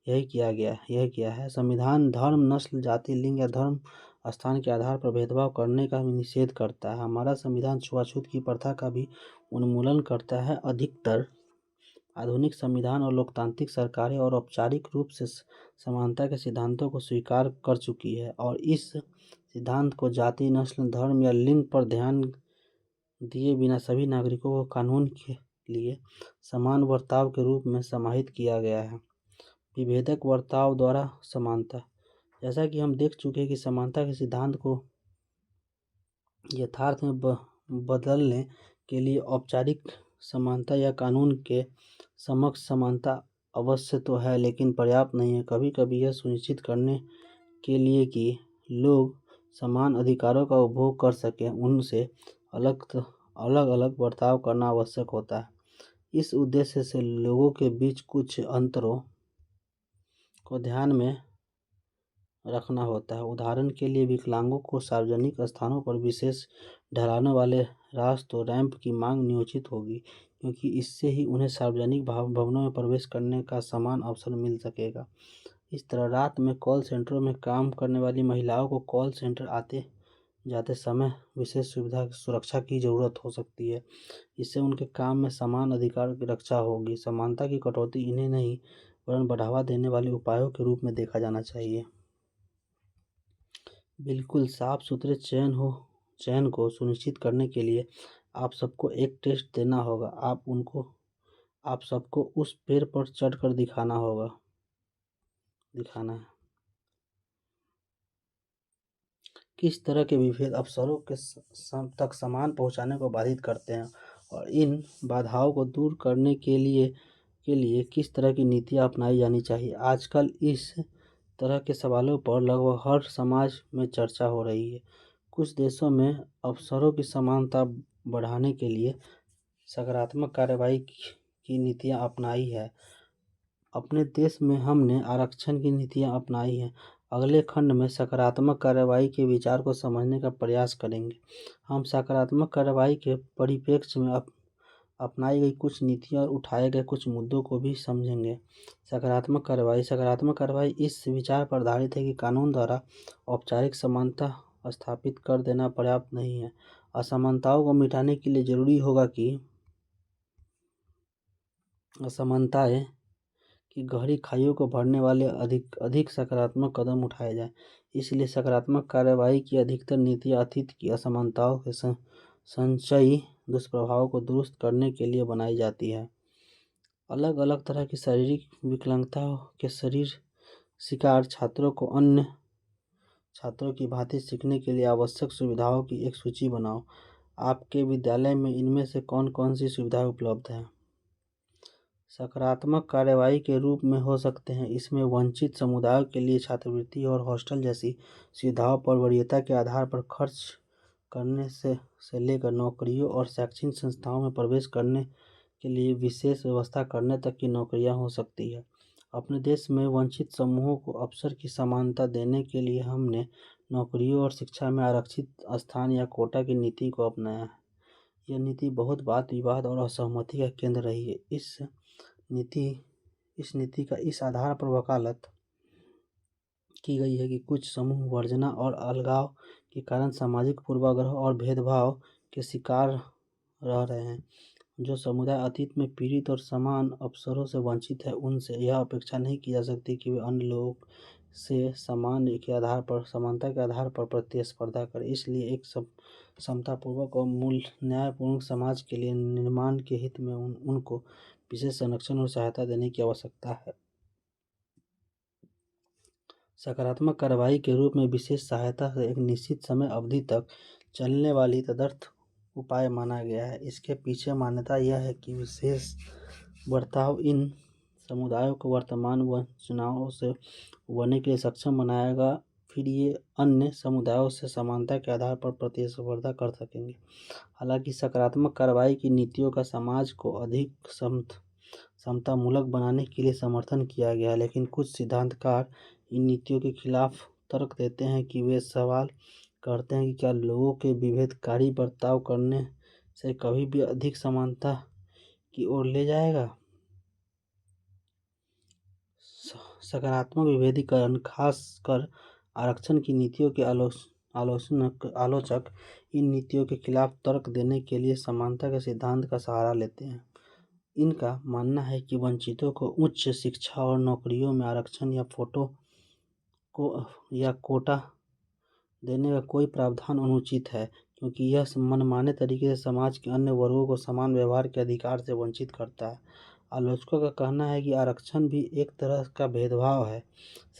यही किया है। संविधान धर्म, नस्ल, जाति, लिंग या धर्म स्थान के आधार पर भेदभाव करने का भी निषेध करता है। हमारा संविधान छुआछूत की प्रथा का भी उन्मूलन करता है। अधिकतर आधुनिक संविधान और लोकतांत्रिक सरकारें और औपचारिक रूप से समानता के सिद्धांतों को स्वीकार कर चुकी है और इस सिद्धांत को जाति, नस्ल, धर्म या लिंग पर ध्यान दिए बिना सभी नागरिकों को कानून के लिए समान बर्ताव के रूप में समाहित किया गया है। विभेदक बर्ताव द्वारा समानता। जैसा कि हम देख चुके हैं कि समानता के सिद्धांत को यथार्थ में बदलने के लिए औपचारिक समानता या कानून के समक्ष समानता अवश्य तो है, लेकिन पर्याप्त नहीं है। कभी कभी यह सुनिश्चित करने के लिए कि लोग समान अधिकारों का उपभोग कर सकें, उनसे अलग अलग बर्ताव करना आवश्यक होता है। इस उद्देश्य से लोगों के बीच कुछ अंतरों को ध्यान में रखना होता है। उदाहरण के लिए विकलांगों को सार्वजनिक स्थानों पर विशेष ढलानों वाले रास्तों रैंप की मांग नियोजित होगी, क्योंकि इससे ही उन्हें सार्वजनिक भवनों में प्रवेश करने का समान अवसर मिल सकेगा। इस तरह रात में कॉल सेंटरों में काम करने वाली महिलाओं को कॉल सेंटर आते जाते समय विशेष सुरक्षा की जरूरत हो सकती है। इससे उनके काम में समान अधिकार की रक्षा होगी। समानता की कटौती इन्हें नहीं वरन बढ़ावा देने वाले उपायों के रूप में देखा जाना चाहिए। बिल्कुल साफ सुथरे चयन को सुनिश्चित करने के लिए आप सबको एक टेस्ट देना होगा। आप सबको उस पेड़ पर चढ़कर दिखाना है किस तरह के विभेद अवसरों के तक समान पहुंचाने को बाधित करते हैं और इन बाधाओं को दूर करने के लिए किस तरह की नीतियां अपनाई जानी चाहिए। आजकल इस तरह के सवालों पर लगभग हर समाज में चर्चा हो रही है। कुछ देशों में अवसरों की समानता बढ़ाने के लिए सकारात्मक कार्रवाई की नीतियां अपनाई है। अपने देश में हमने आरक्षण की नीतियां अपनाई हैं। अगले खंड में सकारात्मक कार्रवाई के विचार को समझने का प्रयास करेंगे। हम सकारात्मक कार्रवाई के परिप्रेक्ष्य में अपनाई गई कुछ नीतियां और उठाए गए कुछ मुद्दों को भी समझेंगे। सकारात्मक कार्रवाई इस विचार पर आधारित है कि कानून द्वारा औपचारिक समानता स्थापित कर देना पर्याप्त नहीं है। असमानताओं को मिटाने के लिए जरूरी होगा कि असमानताएं की गहरी खाइयों को भरने वाले अधिक सकारात्मक कदम उठाए जाएं। इसलिए सकारात्मक कार्रवाई की अधिकतर नीतियां अतीत की असमानताओं के संचयी दुष्प्रभावों को दुरुस्त करने के लिए बनाई जाती है। अलग अलग तरह की शारीरिक विकलांगताओं के शिकार छात्रों को अन्य छात्रों की भांति सीखने के लिए आवश्यक सुविधाओं की एक सूची बनाओ। आपके विद्यालय में इनमें से कौन कौन सी सुविधाएं उपलब्ध हैं? सकारात्मक कार्रवाई के रूप में हो सकते हैं। इसमें वंचित समुदायों के लिए छात्रवृत्ति और हॉस्टल जैसी सुविधाओं पर वरीयता के आधार पर खर्च करने से लेकर नौकरियों और शैक्षणिक संस्थाओं में प्रवेश करने के लिए विशेष व्यवस्था करने तक की नौकरियां हो सकती है। अपने देश में वंचित समूहों को अवसर की समानता देने के लिए हमने नौकरियों और शिक्षा में आरक्षित स्थान या कोटा की नीति को अपनाया है। यह नीति बहुत वाद विवाद और असहमति का केंद्र रही है। नीति इस नीति का इस आधार पर वकालत की गई है कि कुछ समूह वर्जना और अलगाव के कारण सामाजिक पूर्वाग्रह और भेदभाव के शिकार रह रहे हैं। जो समुदाय अतीत में पीड़ित और समान अवसरों से वंचित है, उनसे यह अपेक्षा नहीं की जा सकती कि वे अन्य लोगों से समानता के आधार पर प्रतिस्पर्धा करें। इसलिए एक समतापूर्वक और मूल न्यायपूर्ण समाज के लिए निर्माण के हित में उनको विशेष संरक्षण और सहायता देने की आवश्यकता है। सकारात्मक कार्रवाई के रूप में विशेष सहायता से एक निश्चित समय अवधि तक चलने वाली तदर्थ उपाय माना गया है। इसके पीछे मान्यता यह है कि विशेष बर्ताव इन समुदायों को वर्तमान वंचनाओं से उबरने के लिए सक्षम बनाएगा, फिर ये अन्य समुदायों से समानता के आधार पर प्रतिस्पर्धा कर सकेंगे। हालांकि सकारात्मक कार्रवाई की नीतियों का समाज को अधिक समतामूलक बनाने के लिए समर्थन किया गया है, लेकिन कुछ सिद्धांतकार इन नीतियों के खिलाफ तर्क देते हैं कि वे सवाल करते हैं कि क्या लोगों के विभेदकारी बर्ताव करने से कभी भी अधिक समानता की ओर ले जाएगा। सकारात्मक विभेदीकरण, खासकर आरक्षण की नीतियों के आलोचक इन नीतियों के खिलाफ तर्क देने के लिए समानता के सिद्धांत का सहारा लेते हैं। इनका मानना है कि वंचितों को उच्च शिक्षा और नौकरियों में आरक्षण या कोटा देने का कोई प्रावधान अनुचित है, क्योंकि यह मनमाने तरीके से समाज के अन्य वर्गों को समान व्यवहार के अधिकार से वंचित करता है। आलोचकों का कहना है कि आरक्षण भी एक तरह का भेदभाव है।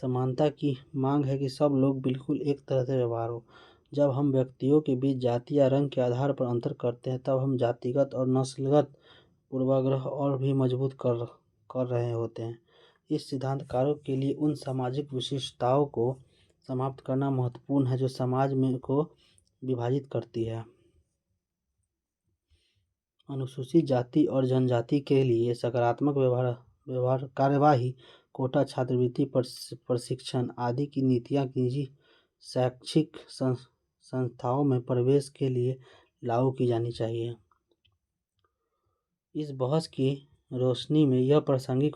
समानता की मांग है कि सब लोग बिल्कुल एक तरह से व्यवहार हो। जब हम व्यक्तियों के बीच जाति या रंग के आधार पर अंतर करते हैं, तब हम जातिगत और नस्लगत पूर्वाग्रह और भी मजबूत कर रहे होते हैं। इस सिद्धांतकारों के लिए उन सामाजिक विशिष्टताओं को समाप्त करना महत्वपूर्ण है जो समाज में को विभाजित करती है। अनुसूचित जाति और जनजाति के लिए सकारात्मक व्यवहार कार्यवाही, कोटा, छात्रवृत्ति, प्रशिक्षण आदि की नीतियां निजी शैक्षिक संस्थाओं में प्रवेश के लिए लागू की जानी चाहिए। इस बहस की रोशनी में यह प्रासंगिक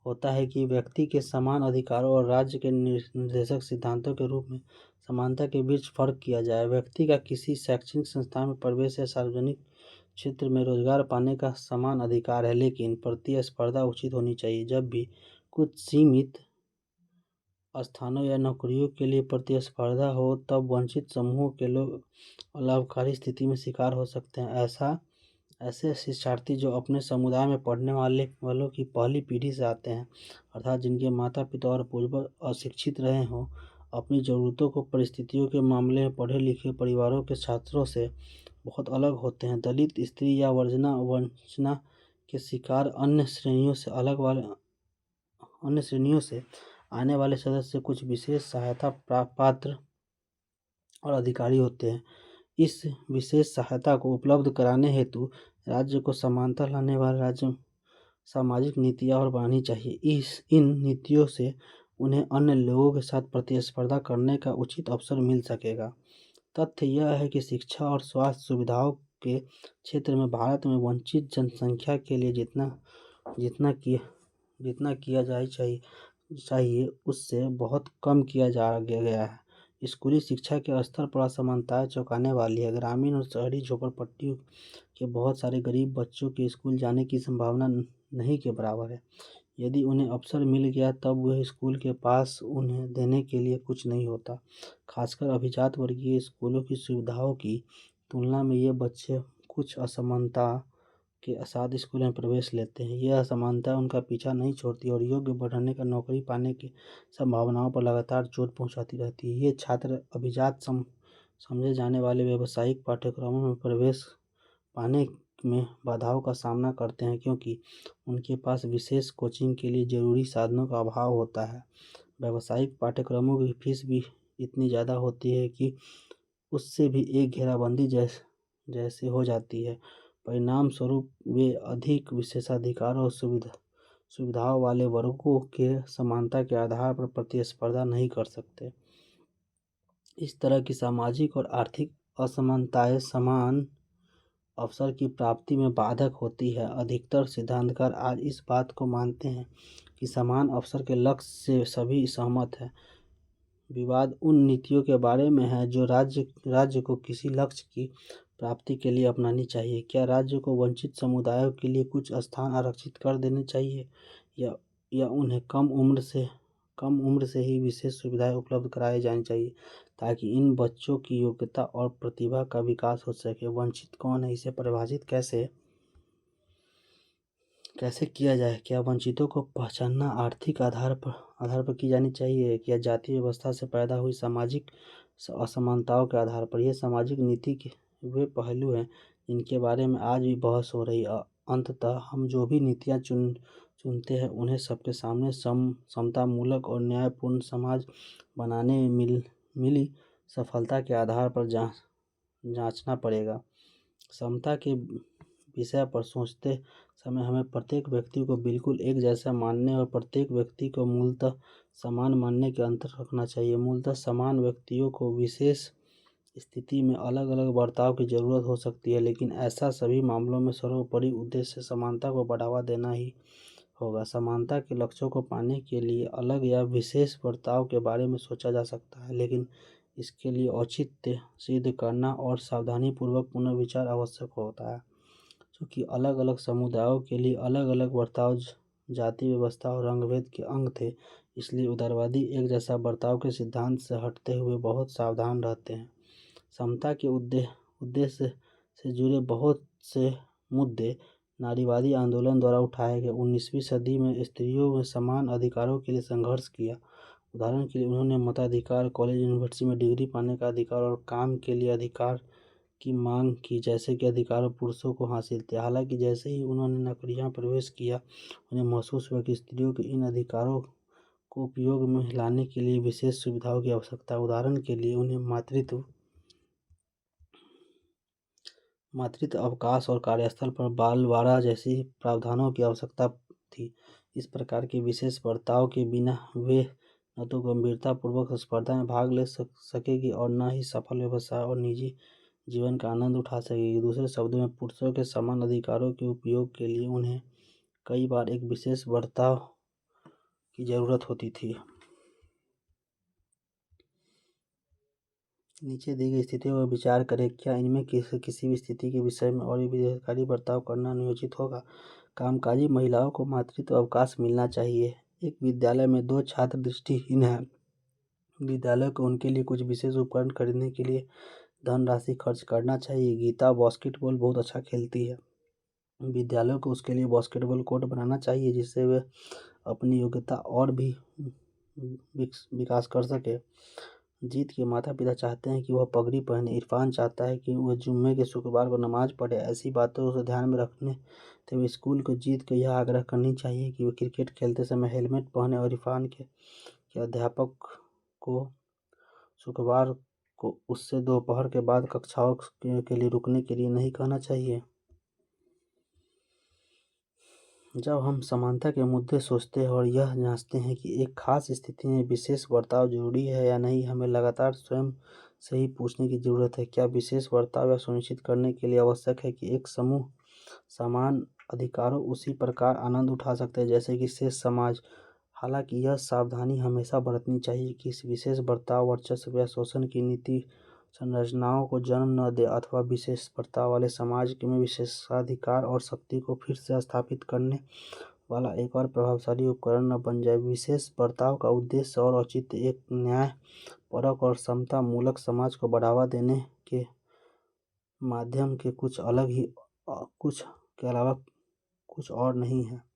होता है कि व्यक्ति के समान अधिकारों और राज्य के निर्देशक सिद्धांतों के रूप में समानता के बीच फर्क किया जाए। व्यक्ति का किसी शैक्षणिक संस्था में प्रवेश या सार्वजनिक क्षेत्र में रोजगार पाने का समान अधिकार है, लेकिन प्रतिस्पर्धा उचित होनी चाहिए। जब भी कुछ सीमित स्थानों या नौकरियों के लिए प्रतिस्पर्धा हो, तब वंचित समूहों के लोग अलाभकारी स्थिति में शिकार हो सकते हैं। ऐसे शिक्षार्थी जो अपने समुदाय में पढ़ने वालों की पहली पीढ़ी से आते हैं, अर्थात जिनके माता पिता और पूर्वज अशिक्षित रहे हों, अपनी ज़रूरतों को परिस्थितियों के मामले में पढ़े लिखे परिवारों के छात्रों से बहुत अलग होते हैं। दलित, स्त्री या वंचना के शिकार अन्य श्रेणियों से आने वाले सदस्य कुछ विशेष सहायता पात्र और अधिकारी होते हैं। इस विशेष सहायता को उपलब्ध कराने हेतु राज्य को समानता लाने वाले राज्य सामाजिक नीतियाँ और बनानी चाहिए। इन नीतियों से उन्हें अन्य लोगों के साथ प्रतिस्पर्धा करने का उचित अवसर मिल सकेगा। तथ्य यह है कि शिक्षा और स्वास्थ्य सुविधाओं के क्षेत्र में भारत में वंचित जनसंख्या के लिए जितना किया चाहिए उससे बहुत कम किया गया है। स्कूली शिक्षा के स्तर पर असमानताएं चौंकाने वाली है। ग्रामीण और शहरी झोपड़पट्टियों के बहुत सारे गरीब बच्चों के स्कूल जाने की संभावना नहीं के बराबर है। यदि उन्हें अवसर मिल गया, तब वह स्कूल के पास उन्हें देने के लिए कुछ नहीं होता। खासकर अभिजात वर्गीय स्कूलों की सुविधाओं की तुलना में ये बच्चे कुछ असमानता के साथ स्कूल में प्रवेश लेते हैं। यह असमानता उनका पीछा नहीं छोड़ती और योग्य बढ़ने का नौकरी पाने की संभावनाओं पर लगातार चोट पहुंचाती रहती है। ये छात्र अभिजात समझे जाने वाले व्यावसायिक पाठ्यक्रमों में प्रवेश पाने में बाधाओं का सामना करते हैं, क्योंकि उनके पास विशेष कोचिंग के लिए जरूरी साधनों का अभाव होता है। व्यावसायिक पाठ्यक्रमों की फीस भी इतनी ज़्यादा होती है कि उससे भी एक घेराबंदी जैसे हो जाती है। परिणाम स्वरूप वे अधिक विशेषाधिकार और सुविधाओं वाले वर्गों के समानता के आधार पर प्रतिस्पर्धा नहीं कर सकते। इस तरह की सामाजिक और आर्थिक असमानताएं समान अवसर की प्राप्ति में बाधक होती है। अधिकतर सिद्धांतकार आज इस बात को मानते हैं कि समान अवसर के लक्ष्य से सभी सहमत हैं। विवाद उन नीतियों के बारे में है जो राज्य को किसी लक्ष्य की प्राप्ति के लिए अपनानी चाहिए। क्या राज्य को वंचित समुदायों के लिए कुछ स्थान आरक्षित कर देने चाहिए या उन्हें कम उम्र से ही विशेष सुविधाएं उपलब्ध कराई जानी चाहिए ताकि इन बच्चों की योग्यता और प्रतिभा का विकास हो सके। वंचित कौन है, इसे परिभाषित कैसे किया जाए? क्या वंचितों को पहचानना आर्थिक आधार पर की जानी चाहिए या जातीय व्यवस्था से पैदा हुई सामाजिक असमानताओं के आधार पर? यह सामाजिक नीति के वे पहलू हैं जिनके बारे में आज भी बहस हो रही है। अंततः हम जो भी नीतियाँ चुनते हैं उन्हें सबके सामने समतामूलक और न्यायपूर्ण समाज बनाने में मिली सफलता के आधार पर जांचना पड़ेगा। समता के विषय पर सोचते समय हमें प्रत्येक व्यक्ति को बिल्कुल एक जैसा मानने और प्रत्येक व्यक्ति को मूलतः समान मानने के अंतर रखना चाहिए। मूलतः समान व्यक्तियों को विशेष स्थिति में अलग अलग बर्ताव की जरूरत हो सकती है, लेकिन ऐसा सभी मामलों में सर्वोपरि उद्देश्य समानता को बढ़ावा देना ही होगा। समानता के लक्ष्यों को पाने के लिए अलग या विशेष बर्ताव के बारे में सोचा जा सकता है, लेकिन इसके लिए औचित्य सिद्ध करना और सावधानीपूर्वक पुनर्विचार आवश्यक होता है। क्योंकि अलग अलग समुदायों के लिए अलग अलग बर्ताव जाति व्यवस्था और रंगभेद के अंग थे, इसलिए उदारवादी एक जैसा बर्ताव के सिद्धांत से हटते हुए बहुत सावधान रहते हैं। समता के उद्देश्य से जुड़े बहुत से मुद्दे नारीवादी आंदोलन द्वारा उठाए गए। 19वीं सदी में स्त्रियों में समान अधिकारों के लिए संघर्ष किया। उदाहरण के लिए उन्होंने मताधिकार, कॉलेज यूनिवर्सिटी में डिग्री पाने का अधिकार और काम के लिए अधिकार की मांग की जैसे कि अधिकार पुरुषों को हासिल थे। हालांकि जैसे ही उन्होंने नौकरियां प्रवेश किया, उन्हें महसूस हुआ कि स्त्रियों के इन अधिकारों को उपयोग में लाने के लिए विशेष सुविधाओं की आवश्यकता। उदाहरण के लिए उन्हें मातृत्व अवकाश और कार्यस्थल पर बाल वाड़ा जैसी प्रावधानों की आवश्यकता थी। इस प्रकार के विशेष बर्ताव के बिना वे न तो गंभीरतापूर्वक स्पर्धा में भाग ले सकेगी और न ही सफल व्यवसाय और निजी जीवन का आनंद उठा सकेगी। दूसरे शब्दों में पुरुषों के समान अधिकारों के उपयोग के लिए उन्हें कई बार एक विशेष बर्ताव की जरूरत होती थी। नीचे दी गई स्थितियों पर विचार करें। क्या इनमें किसी भी स्थिति के विषय में और भी विशेषकारी बर्ताव करना नियोजित होगा? कामकाजी महिलाओं को मातृत्व अवकाश मिलना चाहिए। एक विद्यालय में 2 छात्र दृष्टिहीन हैं। विद्यालय को उनके लिए कुछ विशेष उपकरण खरीदने के लिए धनराशि खर्च करना चाहिए। गीता बास्केटबॉल बहुत अच्छा खेलती है। विद्यालय को उसके लिए बास्केटबॉल कोर्ट बनाना चाहिए जिससे वे अपनी योग्यता और भी विकास कर सके। जीत के माता पिता चाहते हैं कि वह पगड़ी पहने। इरफान चाहता है कि वह जुम्मे के शुक्रवार को नमाज पढ़े। ऐसी बातों को ध्यान में रखने हुए स्कूल को जीत को यह आग्रह करनी चाहिए कि वह क्रिकेट खेलते समय हेलमेट पहने और इरफान के अध्यापक को शुक्रवार को उससे दोपहर के बाद कक्षाओं के लिए रुकने के लिए नहीं कहना चाहिए। जब हम समानता के मुद्दे सोचते हैं और यह जांचते हैं कि एक खास स्थिति में विशेष बर्ताव जरूरी है या नहीं, हमें लगातार स्वयं से ही पूछने की जरूरत है, क्या विशेष बर्ताव यह सुनिश्चित करने के लिए आवश्यक है कि एक समूह समान अधिकारों उसी प्रकार आनंद उठा सकते हैं जैसे कि शेष समाज। हालांकि यह सावधानी हमेशा बरतनी चाहिए कि इस विशेष बर्ताव वर्चस्व या शोषण की नीति संरचनाओं को जन्म न दे अथवा विशेष बर्ताव वाले समाज में विशेषाधिकार और शक्ति को फिर से स्थापित करने वाला एक और प्रभावशाली उपकरण न बन जाए। विशेष बर्ताव का उद्देश्य और औचित्य एक न्यायपरक और समता मूलक समाज को बढ़ावा देने के माध्यम के कुछ के अलावा कुछ और नहीं है।